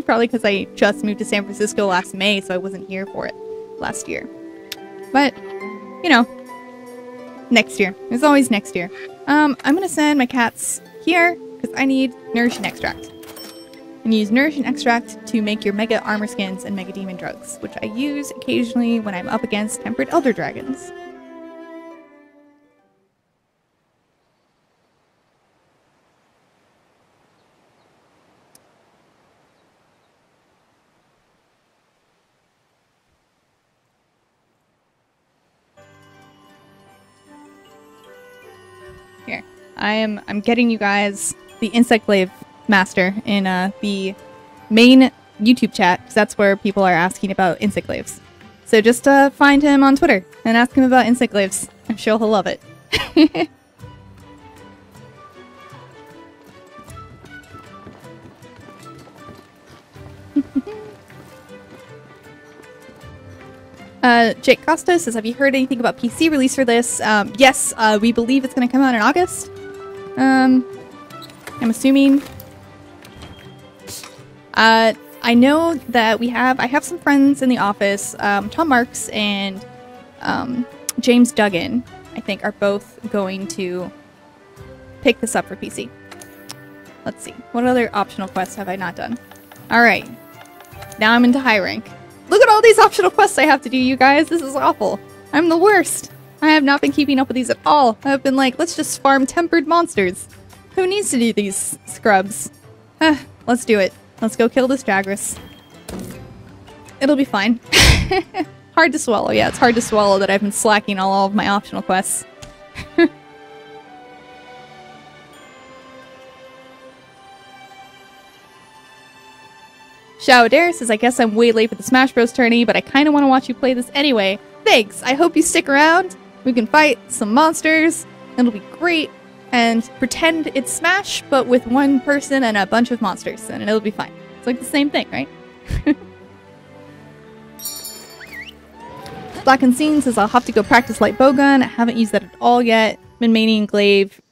Probably because I just moved to San Francisco last May, so I wasn't here for it last year. But, you know, next year. There's always next year. I'm gonna send my cats here because I need nourishing extract. And use nourishing extract to make your mega armor skins and mega demon drugs, which I use occasionally when I'm up against tempered elder dragons. Here, I'm getting you guys the insect glaive master in the main YouTube chat, because that's where people are asking about insect glaives. So just find him on Twitter and ask him about insect glaives. I'm sure he'll love it. Jake Costa says, have you heard anything about PC release for this? Yes, we believe it's going to come out in August. I'm assuming. I know that I have some friends in the office, Tom Marks and James Duggan, I think, are both going to pick this up for PC. Let's see. What other optional quests have I not done? Alright. Now I'm into high rank. Look at all these optional quests I have to do, you guys. This is awful. I'm the worst. I have not been keeping up with these at all. I've been like, let's just farm tempered monsters. Who needs to do these scrubs? Let's do it. Let's go kill this Jagras. It'll be fine. Hard to swallow. Yeah, it's hard to swallow that I've been slacking on all of my optional quests. Shao Adair says, I guess I'm way late for the Smash Bros. Tourney, but I kind of want to watch you play this anyway. Thanks! I hope you stick around. We can fight some monsters. It'll be great. And pretend it's Smash, but with one person and a bunch of monsters, and it'll be fine. It's like the same thing, right? Black Unseen says, I'll have to go practice light bowgun. I haven't used that at all yet. Been maining glaive,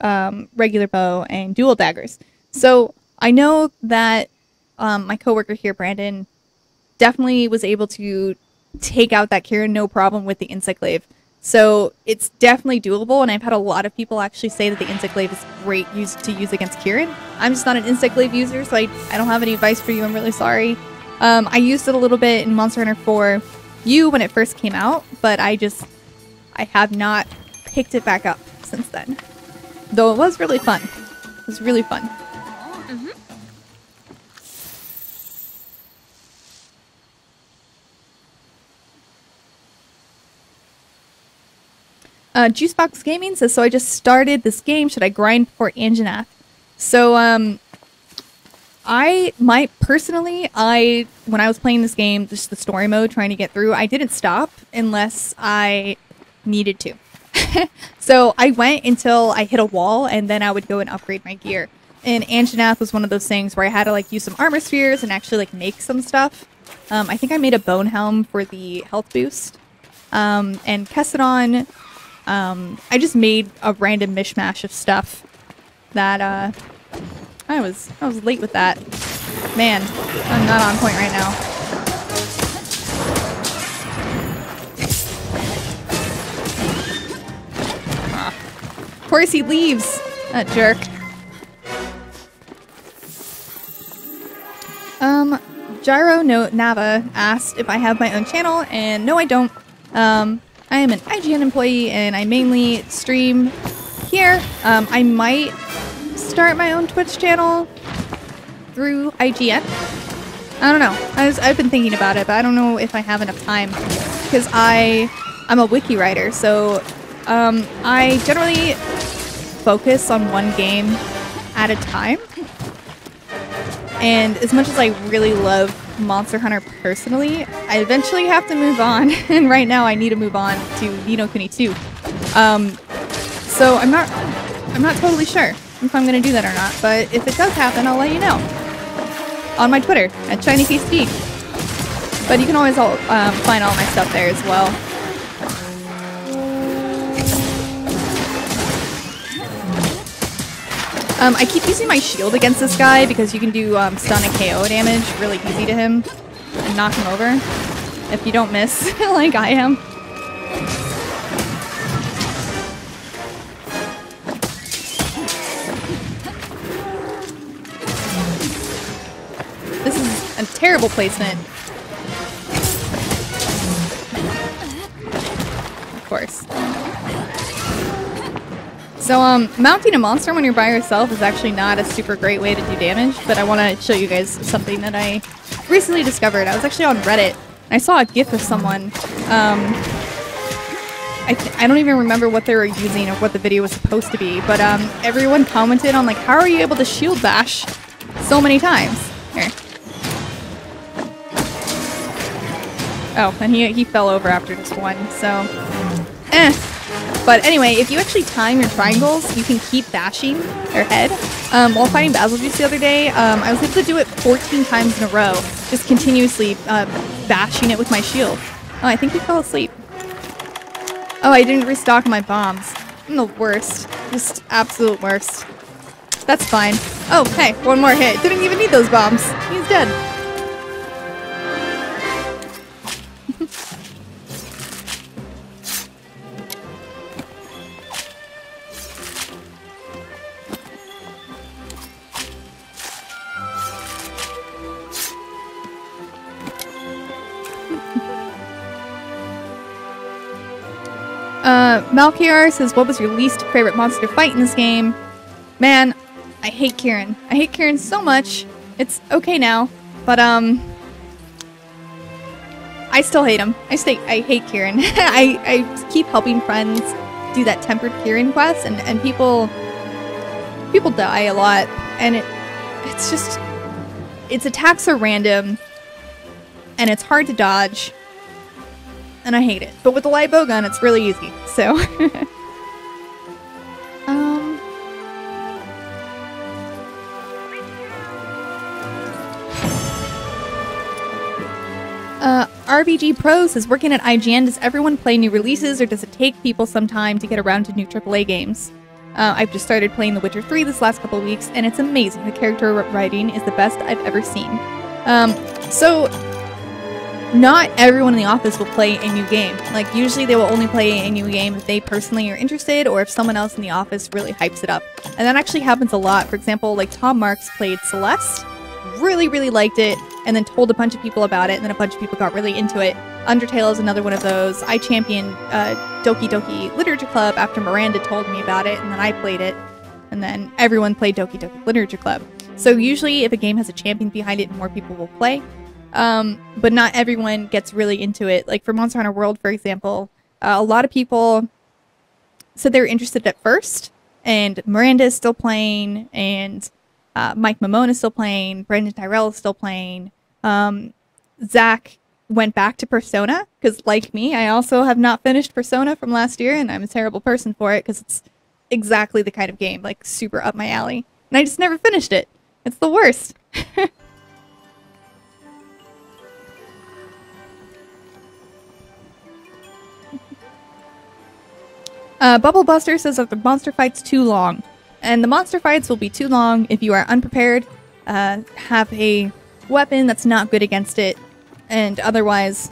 regular bow, and dual daggers. So I know that my coworker here, Brandon, definitely was able to take out that Kieran no problem with the insect glaive. So it's definitely doable, and I've had a lot of people actually say that the insect glaive is great to use against Kieran. I'm just not an insect glaive user, so I don't have any advice for you. I'm really sorry. I used it a little bit in Monster Hunter 4U when it first came out, but I have not picked it back up since then. Though it was really fun. It was really fun. Juicebox Gaming says, so I just started this game. Should I grind before Anjanath? So, when I was playing this game, just the story mode, trying to get through, I didn't stop unless I needed to. So I went until I hit a wall, and then I would go and upgrade my gear. And Anjanath was one of those things where I had to like use some armor spheres and actually like make some stuff. I think I made a bone helm for the health boost. And Kessadon, I just made a random mishmash of stuff that I was late with that. Man, I'm not on point right now. Of course he leaves, that jerk. Gyro Nava asked if I have my own channel, and no, I don't. I am an IGN employee, and I mainly stream here. I might start my own Twitch channel through IGN. I don't know. I've been thinking about it, but I don't know if I have enough time because I'm a wiki writer, so I generally focus on one game at a time. And as much as I really love Monster Hunter personally, I eventually have to move on, and right now I need to move on to Ni no Kuni 2. So I'm not totally sure if I'm gonna do that or not, but if it does happen, I'll let you know on my Twitter at ShinyPSD. But you can always find all my stuff there as well. I keep using my shield against this guy because you can do stun and KO damage really easy to him and knock him over if you don't miss like I am. This is a terrible placement. Of course. So, mounting a monster when you're by yourself is actually not a super great way to do damage, but I want to show you guys something that I recently discovered. I was actually on Reddit, and I saw a GIF of someone. I don't even remember what they were using or what the video was supposed to be, but everyone commented on, like, how are you able to shield bash so many times? Here. Oh, and he fell over after just one, so... But anyway, if you actually time your triangles, you can keep bashing their head. While fighting Basil Juice the other day, I was able to do it 14 times in a row, just continuously bashing it with my shield. Oh, I think he fell asleep. Oh, I didn't restock my bombs. I'm the worst. Just absolute worst. That's fine. Oh, hey, one more hit. Didn't even need those bombs. He's dead. Malkiar says, what was your least favorite monster fight in this game? Man, I hate Kieran. I hate Kieran so much. It's okay now, but I still hate him. I hate Kieran. I keep helping friends do that tempered Kieran quest, and people die a lot, and it's just, its attacks are random, and it's hard to dodge. And I hate it. But with the light bow gun, it's really easy. So, RBG Pro says, working at IGN, does everyone play new releases, or does it take people some time to get around to new AAA games? I've just started playing The Witcher 3 this last couple of weeks, and it's amazing. The character writing is the best I've ever seen. Not everyone in the office will play a new game. Like, usually they will only play a new game if they personally are interested, or if someone else in the office really hypes it up. And that actually happens a lot. For example, like Tom Marks played Celeste, really, really liked it, and then told a bunch of people about it, and then a bunch of people got really into it. Undertale is another one of those. I championed Doki Doki Literature Club after Miranda told me about it, and then I played it. And then everyone played Doki Doki Literature Club. So usually if a game has a champion behind it, more people will play. But not everyone gets really into it. Like for Monster Hunter World, for example, a lot of people said they were interested at first, and Miranda is still playing, and Mike Mamone is still playing, Brendan Tyrell is still playing. Zach went back to Persona, because like me, I also have not finished Persona from last year, and I'm a terrible person for it, because it's exactly the kind of game, like super up my alley. And I just never finished it. It's the worst. Bubble Buster says that the monster fight's too long. And the monster fights will be too long if you are unprepared, have a weapon that's not good against it, and otherwise,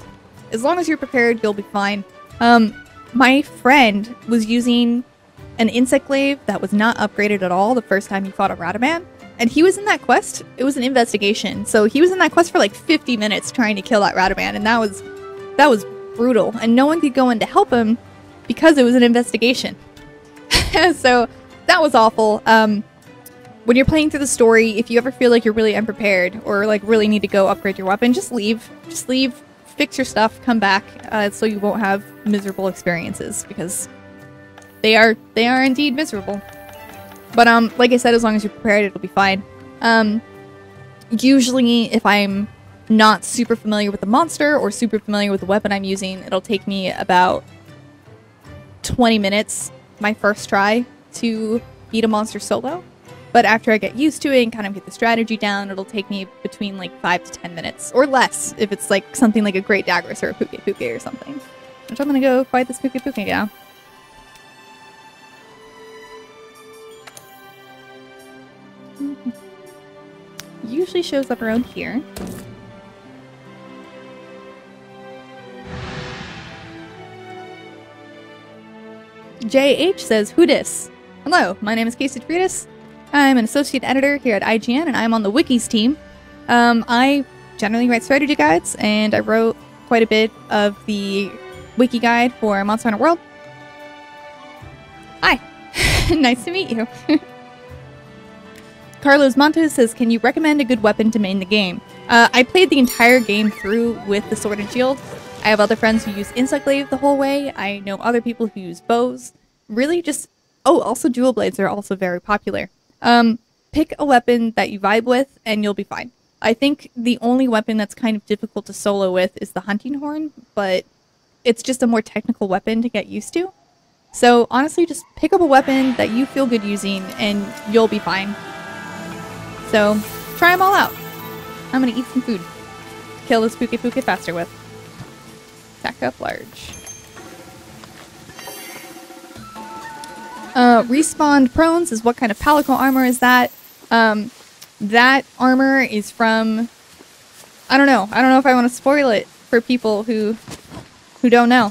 as long as you're prepared, you'll be fine. My friend was using an insect glaive that was not upgraded at all the first time he fought a Radaman, and he was in that quest. It was an investigation, so he was in that quest for like 50 minutes trying to kill that Radaman, and that was brutal, and no one could go in to help him because it was an investigation. So that was awful. When you're playing through the story, if you ever feel like you're really unprepared or like really need to go upgrade your weapon, just leave. Just leave, fix your stuff, come back, so you won't have miserable experiences, because they are indeed miserable. But like I said, as long as you're prepared, it'll be fine. Usually, if I'm not super familiar with the monster or super familiar with the weapon I'm using, it'll take me about 20 minutes my first try to beat a monster solo. But after I get used to it and kind of get the strategy down, it'll take me between like 5 to 10 minutes or less if it's like something like a Great Dagras or a Puke Puke or something. Which I'm gonna go fight this Puke Puke now. Usually shows up around here. JH says, "Who dis?" Hello, my name is Casey Friedis. I'm an associate editor here at IGN, and I'm on the Wikis team. I generally write strategy guides, and I wrote quite a bit of the wiki guide for Monster Hunter World. Hi, nice to meet you. Carlos Montes says, "Can you recommend a good weapon to main the game?" I played the entire game through with the Sword and Shield. I have other friends who use Insect Glaive the whole way. I know other people who use bows. Really just... Oh, also dual blades are also very popular. Pick a weapon that you vibe with and you'll be fine. I think the only weapon that's kind of difficult to solo with is the hunting horn, but it's just a more technical weapon to get used to. So honestly, just pick up a weapon that you feel good using and you'll be fine. So try them all out. I'm gonna eat some food. Kill this Puke Puke faster with. Stack up large. Respawned Prones is what kind of Palico armor is that? That armor is from... I don't know. I don't know if I want to spoil it for people who don't know.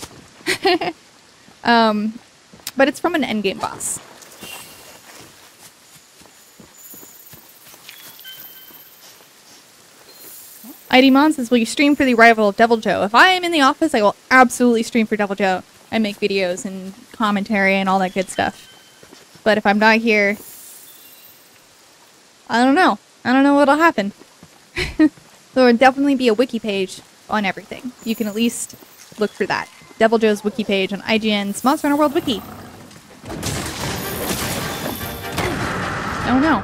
But it's from an endgame boss. ID Mon says, "Will you stream for the arrival of Devil Joe?" If I am in the office, I will absolutely stream for Devil Joe. I make videos and commentary and all that good stuff. But if I'm not here, I don't know. I don't know what'll happen. There will definitely be a wiki page on everything. You can at least look for that. Devil Joe's wiki page on IGN's Monster Hunter World Wiki. Oh no.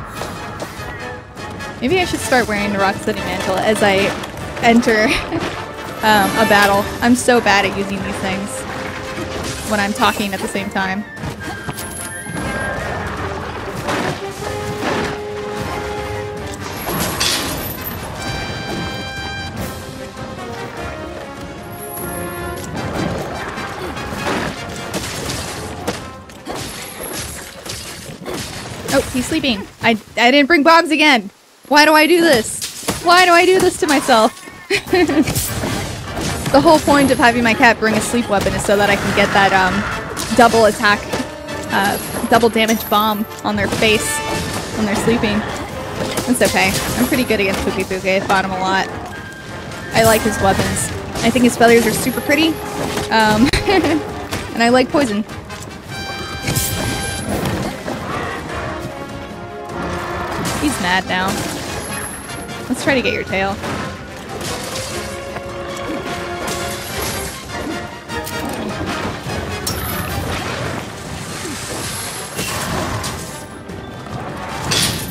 Maybe I should start wearing the Rocksteady mantle as I enter a battle. I'm so bad at using these things when I'm talking at the same time. Oh, he's sleeping. I didn't bring bombs again. Why do I do this? Why do I do this to myself? The whole point of having my cat bring a sleep weapon is so that I can get that double attack, double damage bomb on their face when they're sleeping. It's okay. I'm pretty good against Puke Puke. I fought him a lot. I like his weapons. I think his feathers are super pretty. And I like poison. He's mad now. Let's try to get your tail.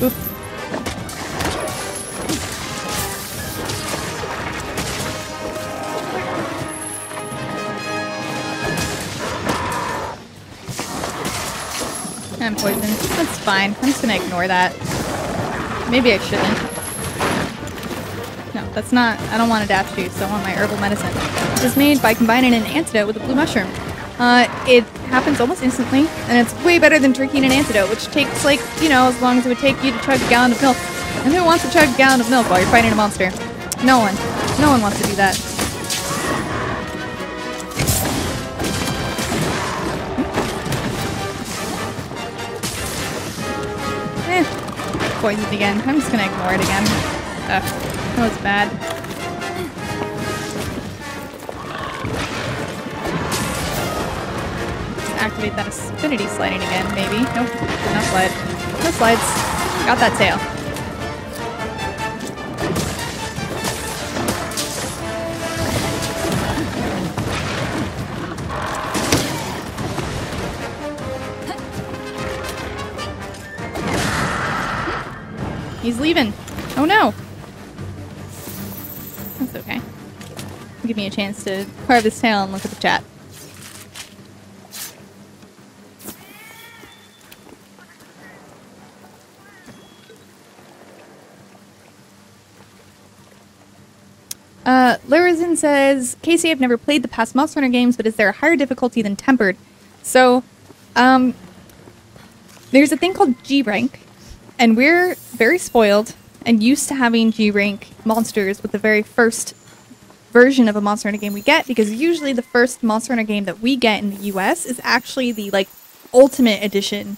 Oop. I'm poisoned. That's fine. I'm just gonna ignore that. Maybe I shouldn't. No, that's not. I don't want a dash juice. I want my herbal medicine. This is made by combining an antidote with a blue mushroom. It happens almost instantly, and it's way better than drinking an antidote, which takes, like, you know, as long as it would take you to chug a gallon of milk. And who wants to chug a gallon of milk while you're fighting a monster? No one. No one wants to do that. Poisoned again. I'm just gonna ignore it again. Ugh, that was bad. Just activate that affinity sliding again, maybe. Nope, did not slide. No slides. Got that tail. He's leaving. Oh no. That's okay. Give me a chance to carve his tail and look at the chat. Larazin says, Casey, I've never played the past Monster Hunter games, but is there a higher difficulty than Tempered? So, there's a thing called G rank. And we're very spoiled and used to having G-rank monsters with the very first version of a Monster Hunter game we get, because usually the first Monster Hunter game that we get in the US is actually the, like, Ultimate Edition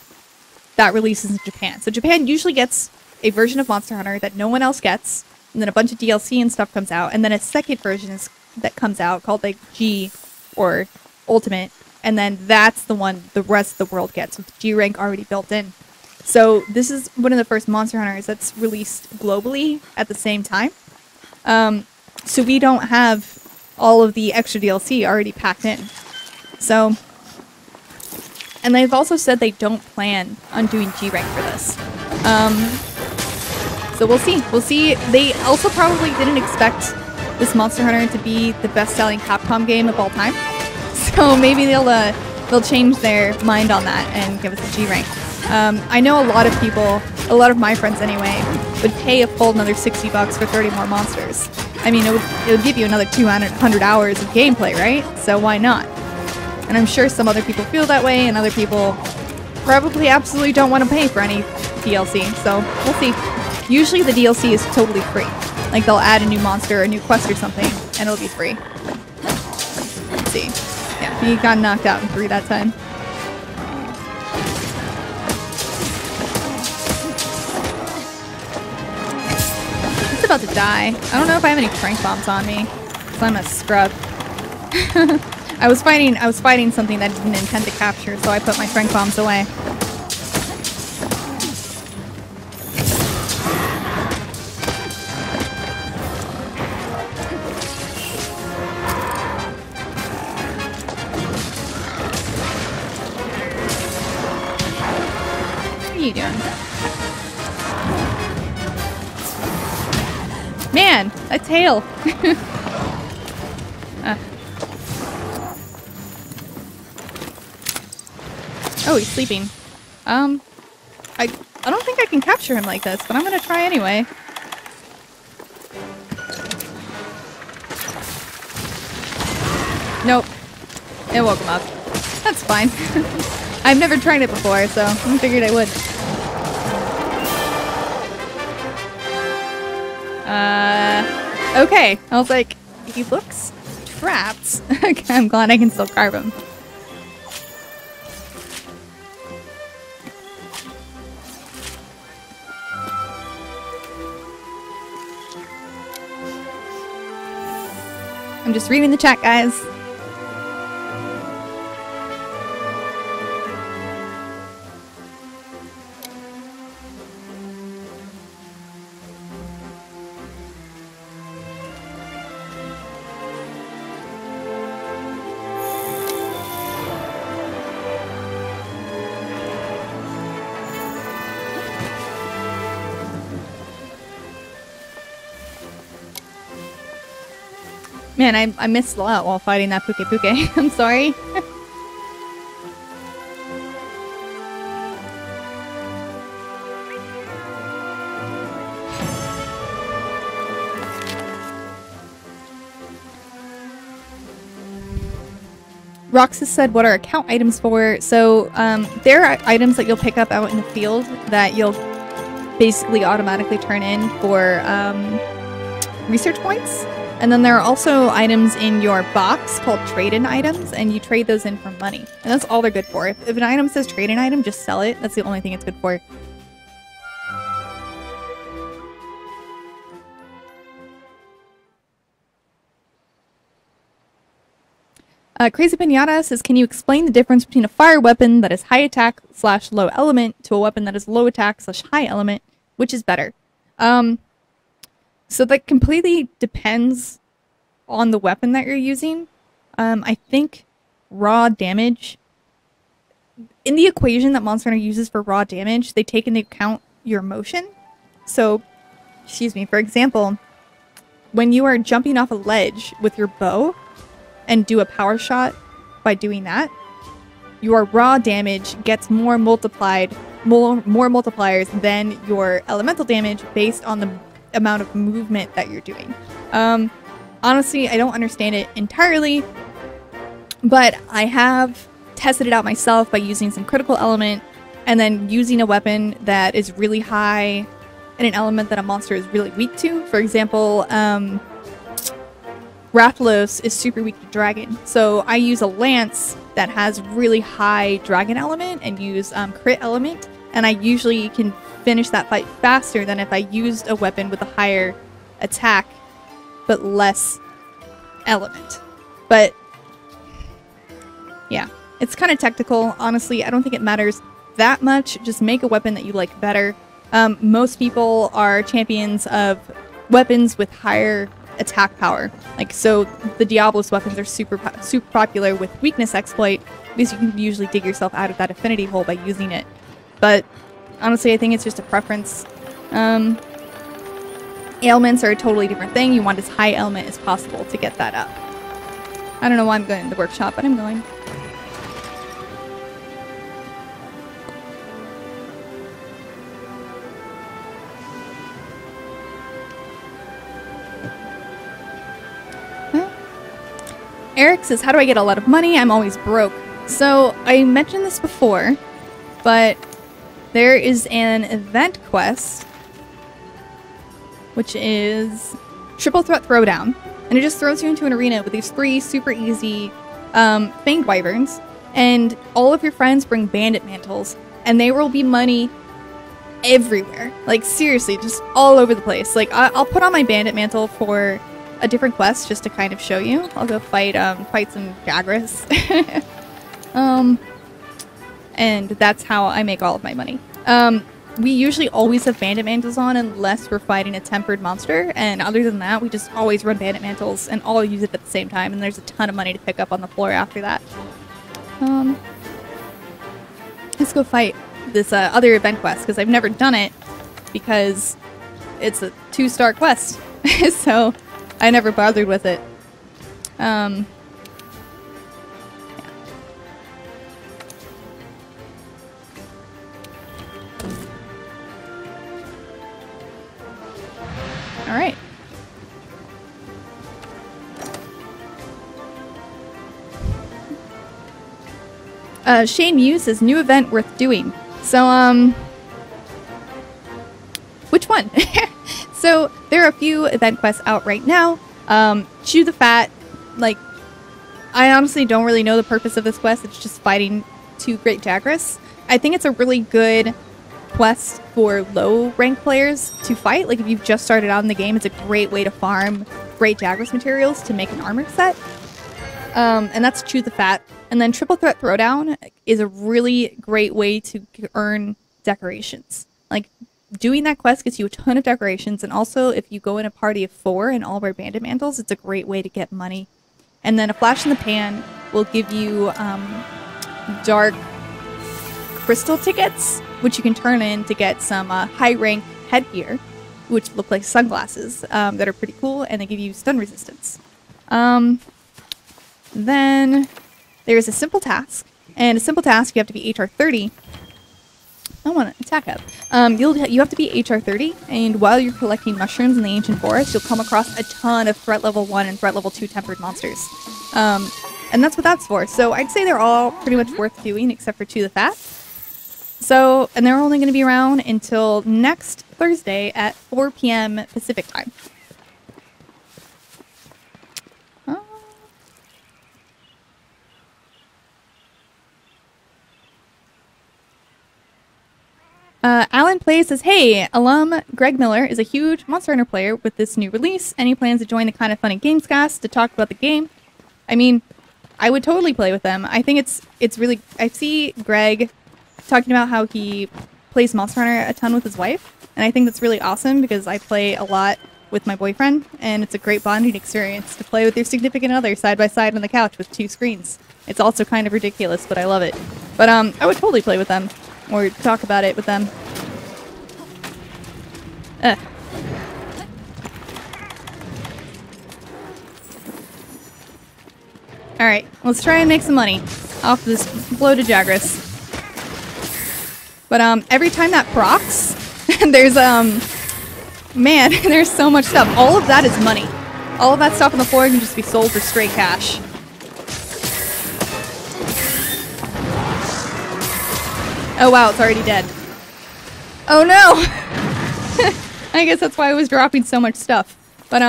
that releases in Japan. So Japan usually gets a version of Monster Hunter that no one else gets, and then a bunch of DLC and stuff comes out, and then a second version that comes out called, like, G or Ultimate, and then that's the one the rest of the world gets with G-rank already built in. So this is one of the first Monster Hunters that's released globally at the same time. So we don't have all of the extra DLC already packed in. So, and they've also said they don't plan on doing G-rank for this. So we'll see. We'll see. They also probably didn't expect this Monster Hunter to be the best-selling Capcom game of all time. So maybe they'll change their mind on that and give us a G-rank. I know a lot of people, a lot of my friends anyway, would pay a full another $60 for 30 more monsters. I mean, it would give you another 200 hours of gameplay, right? So why not? And I'm sure some other people feel that way, and other people probably absolutely don't want to pay for any DLC. So we'll see. Usually the DLC is totally free. Like, they'll add a new monster or a new quest or something, and it'll be free. Let's see. Yeah, he got knocked out in 3 that time. About to die. I don't know if I have any crank bombs on me, because I'm a scrub. I was fighting something that I didn't intend to capture, so I put my crank bombs away. What are you doing? Man, a tail. Oh, he's sleeping. I don't think I can capture him like this, but I'm gonna try anyway. Nope. It woke him up. That's fine. I've never tried it before, so I figured I would. Okay. I was like, he looks trapped. Okay, I'm glad I can still carve him. I'm just reading the chat, guys. Man, I missed a lot while fighting that Puke Puke. I'm sorry. Roxas said, what are account items for? So, there are items that you'll pick up out in the field that you'll basically automatically turn in for research points. And then there are also items in your box called trade-in items, and you trade those in for money. And that's all they're good for. If an item says trade-in item, just sell it. That's the only thing it's good for. Crazy Pinata says, can you explain the difference between a fire weapon that is high attack / low element to a weapon that is low attack / high element? Which is better? So that completely depends on the weapon that you're using. I think raw damage... In the equation that Monster Hunter uses for raw damage, they take into account your motion. So, excuse me, for example, when you are jumping off a ledge with your bow and do a power shot by doing that, your raw damage gets more multipliers than your elemental damage based on the amount of movement that you're doing. Honestly, I don't understand it entirely, but I have tested it out myself by using some critical element and then using a weapon that is really high and an element that a monster is really weak to. For example, Rathalos is super weak to dragon, so I use a lance that has really high dragon element and use crit element, and I usually can finish that fight faster than if I used a weapon with a higher attack but less element. But yeah, it's kind of technical. Honestly, I don't think it matters that much. Just make a weapon that you like better. Most people are champions of weapons with higher attack power. Like, so the Diablos weapons are super popular with weakness exploit because you can usually dig yourself out of that affinity hole by using it. But honestly, I think it's just a preference. Ailments are a totally different thing. You want as high element as possible to get that up. I don't know why I'm going to the workshop, but I'm going. Eric says, how do I get a lot of money? I'm always broke. So, I mentioned this before, but there is an event quest, which is Triple Threat Throwdown, and it just throws you into an arena with these 3 super easy Fanged Wyverns, and all of your friends bring bandit mantles, and there will be money everywhere. Like, seriously, just all over the place. Like, I'll put on my bandit mantle for a different quest just to kind of show you. I'll go fight some Jagras. And that's how I make all of my money. We usually always have bandit mantles on unless we're fighting a tempered monster, and other than that, we just always run bandit mantles and all use it at the same time, and there's a ton of money to pick up on the floor after that. Let's go fight this other event quest, because I've never done it, because it's a 2-star quest, so I never bothered with it. Yeah. Alright. Shane Muse says, new event worth doing. So, which one? So, there are a few event quests out right now. Chew the Fat, like, I honestly don't really know the purpose of this quest. It's just fighting 2 Great Jagras. I think it's a really good quest for low rank players to fight. Like, if you've just started out in the game, it's a great way to farm great Jagras materials to make an armor set. And that's Chew the Fat. And then Triple Threat Throwdown is a really great way to earn decorations. Like, doing that quest gets you a ton of decorations, and also if you go in a party of 4 and all wear bandit mantles, it's a great way to get money. And then a flash in the pan will give you dark crystal tickets, which you can turn in to get some high rank headgear, which look like sunglasses that are pretty cool, and they give you stun resistance. Then there's a simple task, and a simple task you have to be HR 30. I want to attack up. You have to be HR 30, and while you're collecting mushrooms in the ancient forest, you'll come across a ton of threat level 1 and threat level 2 tempered monsters. And that's what that's for. So I'd say they're all pretty much worth doing, except for Chew the Fat. So, and they're only going to be around until next Thursday at 4 p.m. Pacific time. Alan Plays says, hey, alum Greg Miller is a huge Monster Hunter player with this new release, and he plans to join the Kind of Funny Games cast to talk about the game. I mean, I would totally play with them. I think it's really... I see Greg talking about how he plays Monster Hunter a ton with his wife, and I think that's really awesome because I play a lot with my boyfriend, and it's a great bonding experience to play with your significant other side by side on the couch with 2 screens. It's also kind of ridiculous, but I love it. But I would totally play with them. Or talk about it with them. Alright, let's try and make some money off this bloated Jagras. But every time that procs, there's man, there's so much stuff. All of that is money. All of that stuff on the floor can just be sold for straight cash. Oh wow, it's already dead. Oh no! I guess that's why I was dropping so much stuff. But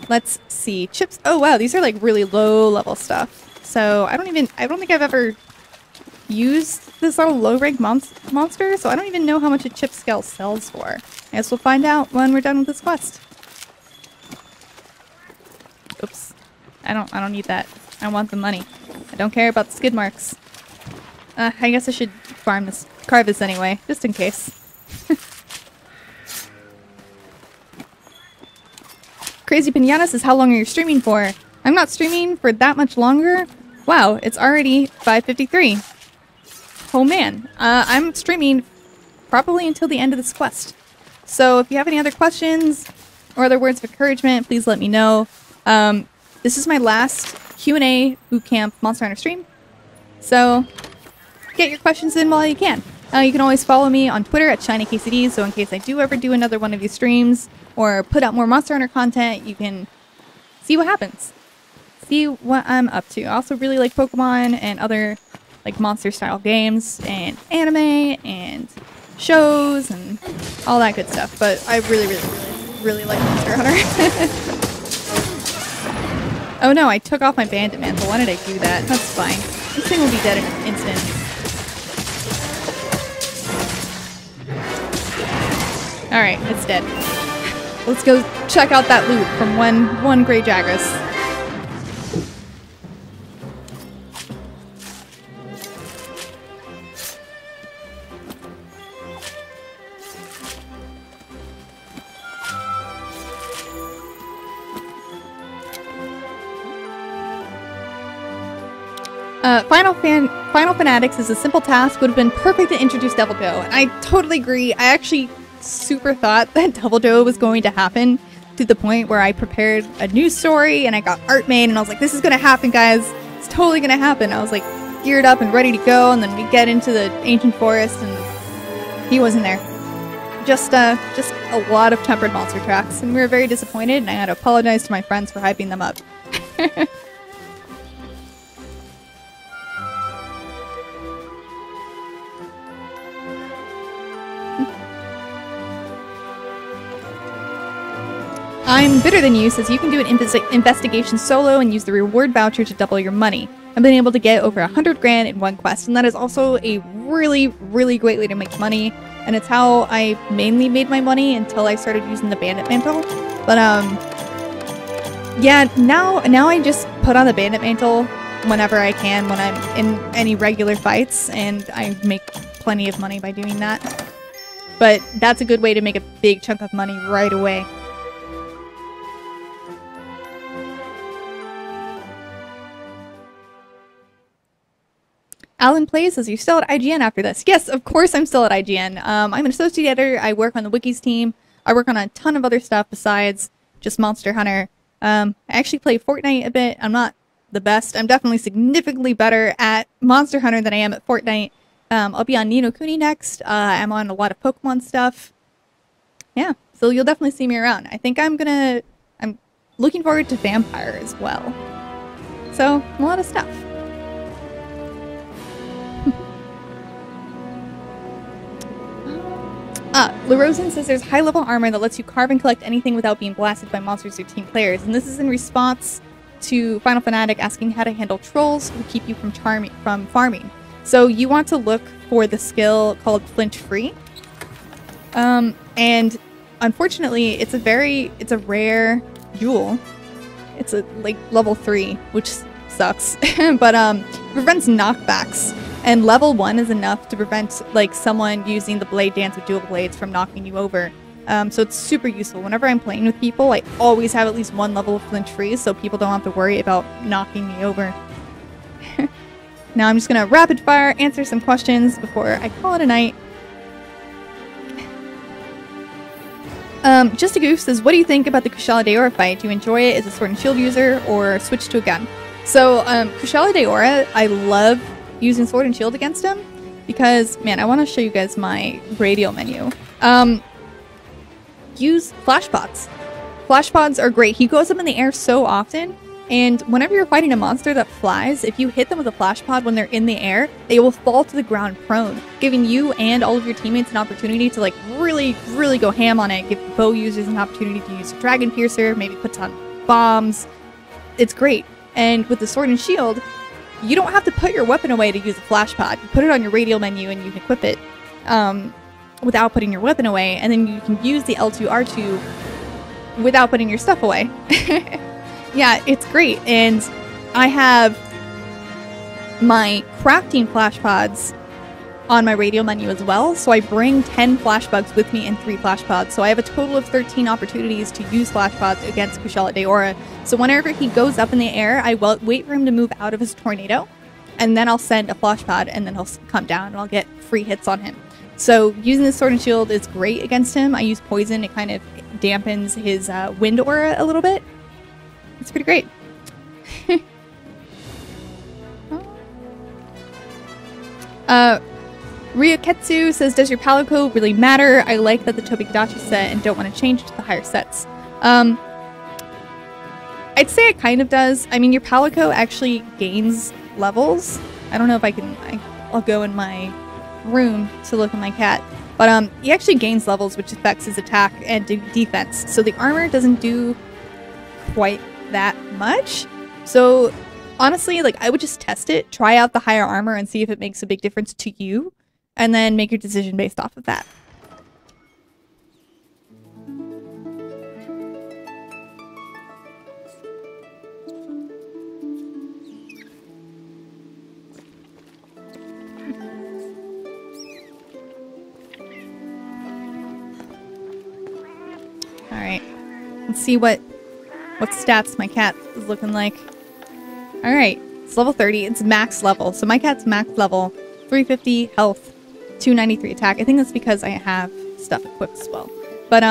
let's see. Chips. Oh wow, these are like really low level stuff. So I don't think I've ever used this little low rank monster, so I don't even know how much a chip scale sells for. I guess we'll find out when we're done with this quest. Oops. I don't need that. I want the money. I don't care about the skid marks. I guess I should carve this anyway, just in case. Crazy Pinata says, how long are you streaming for? I'm not streaming for that much longer. Wow, it's already 5:53. Oh man, I'm streaming probably until the end of this quest. So if you have any other questions or other words of encouragement, please let me know. This is my last Q&A bootcamp Monster Hunter stream. So get your questions in while you can. You can always follow me on Twitter at ShinyKCD, so in case I do ever do another one of these streams or put out more Monster Hunter content, you can see what happens. See what I'm up to. I also really like Pokemon and other like monster-style games and anime and shows and all that good stuff, but I really like Monster Hunter. Oh no, I took off my bandit mantle. Why did I do that? That's fine. This thing will be dead in an instant. Alright, it's dead. Let's go check out that loot from one Grey Jagras. Final Fanatics is a simple task, would have been perfect to introduce Devil Joe. And I totally agree. I actually super thought that Devil Joe was going to happen to the point where I prepared a news story and I got art made and I was like, this is going to happen, guys. It's totally going to happen. I was like geared up and ready to go, and then we get into the ancient forest and he wasn't there. Just a lot of tempered monster tracks, and we were very disappointed, and I had to apologize to my friends for hyping them up. I'm Bitter Than You says you can do an investigation solo and use the reward voucher to double your money. I've been able to get over 100 grand in one quest, and that is also a really great way to make money, and it's how I mainly made my money until I started using the bandit mantle. But Yeah, now I just put on the bandit mantle whenever I can when I'm in any regular fights, and I make plenty of money by doing that. But that's a good way to make a big chunk of money right away. Alan Plays says, you're still at IGN after this. Yes, of course I'm still at IGN. I'm an associate editor. I work on the wikis team. I work on a ton of other stuff besides just Monster Hunter. I actually play Fortnite a bit. I'm not the best. I'm definitely significantly better at Monster Hunter than I am at Fortnite. I'll be on Ni no Kuni next. I'm on a lot of Pokemon stuff. Yeah, so you'll definitely see me around. I think I'm looking forward to Vampire as well. So, a lot of stuff. LaRosen says there's high-level armor that lets you carve and collect anything without being blasted by monsters or team players, and this is in response to Final Fanatic asking how to handle trolls who keep you from farming. So you want to look for the skill called Flinch Free, and unfortunately it's a rare jewel. It's a level 3, which sucks, but prevents knockbacks. And level 1 is enough to prevent someone using the blade dance with dual blades from knocking you over. So it's super useful. Whenever I'm playing with people, I always have at least one level of flinch free so people don't have to worry about knocking me over. Now I'm just going to rapid fire answer some questions before I call it a night. Just a Goose says, what do you think about the Kushala Daora fight? Do you enjoy it as a sword and shield user or switch to a gun? So Kushala Daora, I love using sword and shield against him because, man, I want to show you guys my radial menu. Use flash pods. Flash pods are great. He goes up in the air so often, and whenever you're fighting a monster that flies, if you hit them with a flash pod when they're in the air, they will fall to the ground prone, giving you and all of your teammates an opportunity to really go ham on it, give bow users an opportunity to use a dragon piercer, maybe put on bombs. It's great. And with the sword and shield, you don't have to put your weapon away to use a flash pod. You put it on your radial menu and you can equip it without putting your weapon away, and then you can use the L2, R2 without putting your stuff away. Yeah, it's great. And I have my crafting flash pods on my radial menu as well, so I bring 10 flash bugs with me and 3 flash pods. So I have a total of 13 opportunities to use flash pods against Kushala Daora. So whenever he goes up in the air, I will wait for him to move out of his tornado, and then I'll send a flash pod, and then he'll come down and I'll get free hits on him. So using the sword and shield is great against him. I use poison. It kind of dampens his wind aura a little bit. It's pretty great. Ryuketsu says, does your Palico really matter? I like that the Tobikidachi set and don't want to change to the higher sets. I'd say it kind of does. I mean, your Palico actually gains levels. I don't know if I'll go in my room to look at my cat. But he actually gains levels, which affects his attack and defense. So the armor doesn't do quite that much. So honestly, I would just test it, try out the higher armor and see if it makes a big difference to you, and then make your decision based off of that. Alright, let's see what stats my cat is looking like. Alright, it's level 30, it's max level. So my cat's max level, 350 health, 293 attack. I think that's because I have stuff equipped as well. But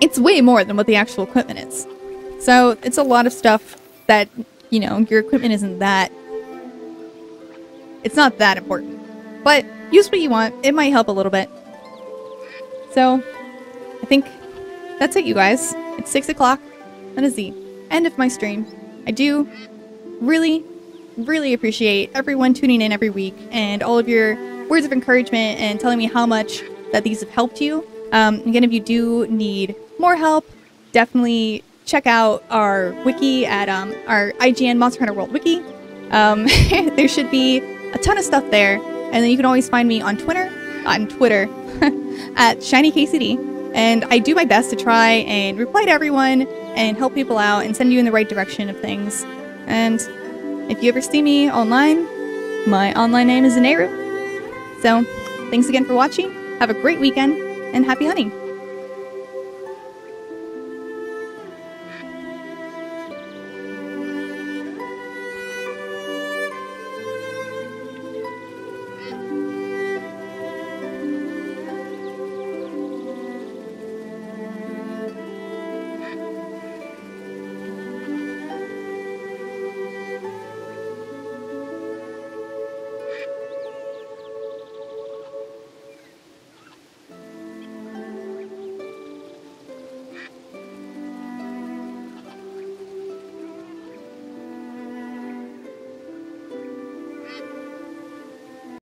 it's way more than what the actual equipment is. So it's a lot of stuff that, your equipment isn't that... It's not that important. But use what you want. It might help a little bit. So I think that's it, you guys. It's 6 o'clock. That is the end of my stream. I do really, really appreciate everyone tuning in every week and all of your words of encouragement and telling me how much that these have helped you. Again, if you do need more help, definitely check out our wiki at our IGN Monster Hunter World Wiki. There should be a ton of stuff there. And then you can always find me on Twitter at ShinyKCD. And then you can always find me on Twitter at ShinyKCD. And then you can always find me on Twitter at ShinyKCD. And I do my best to try and reply to everyone and help people out and send you in the right direction of things. And if you ever see me online, my online name is Aneru. So, thanks again for watching, have a great weekend, and happy hunting!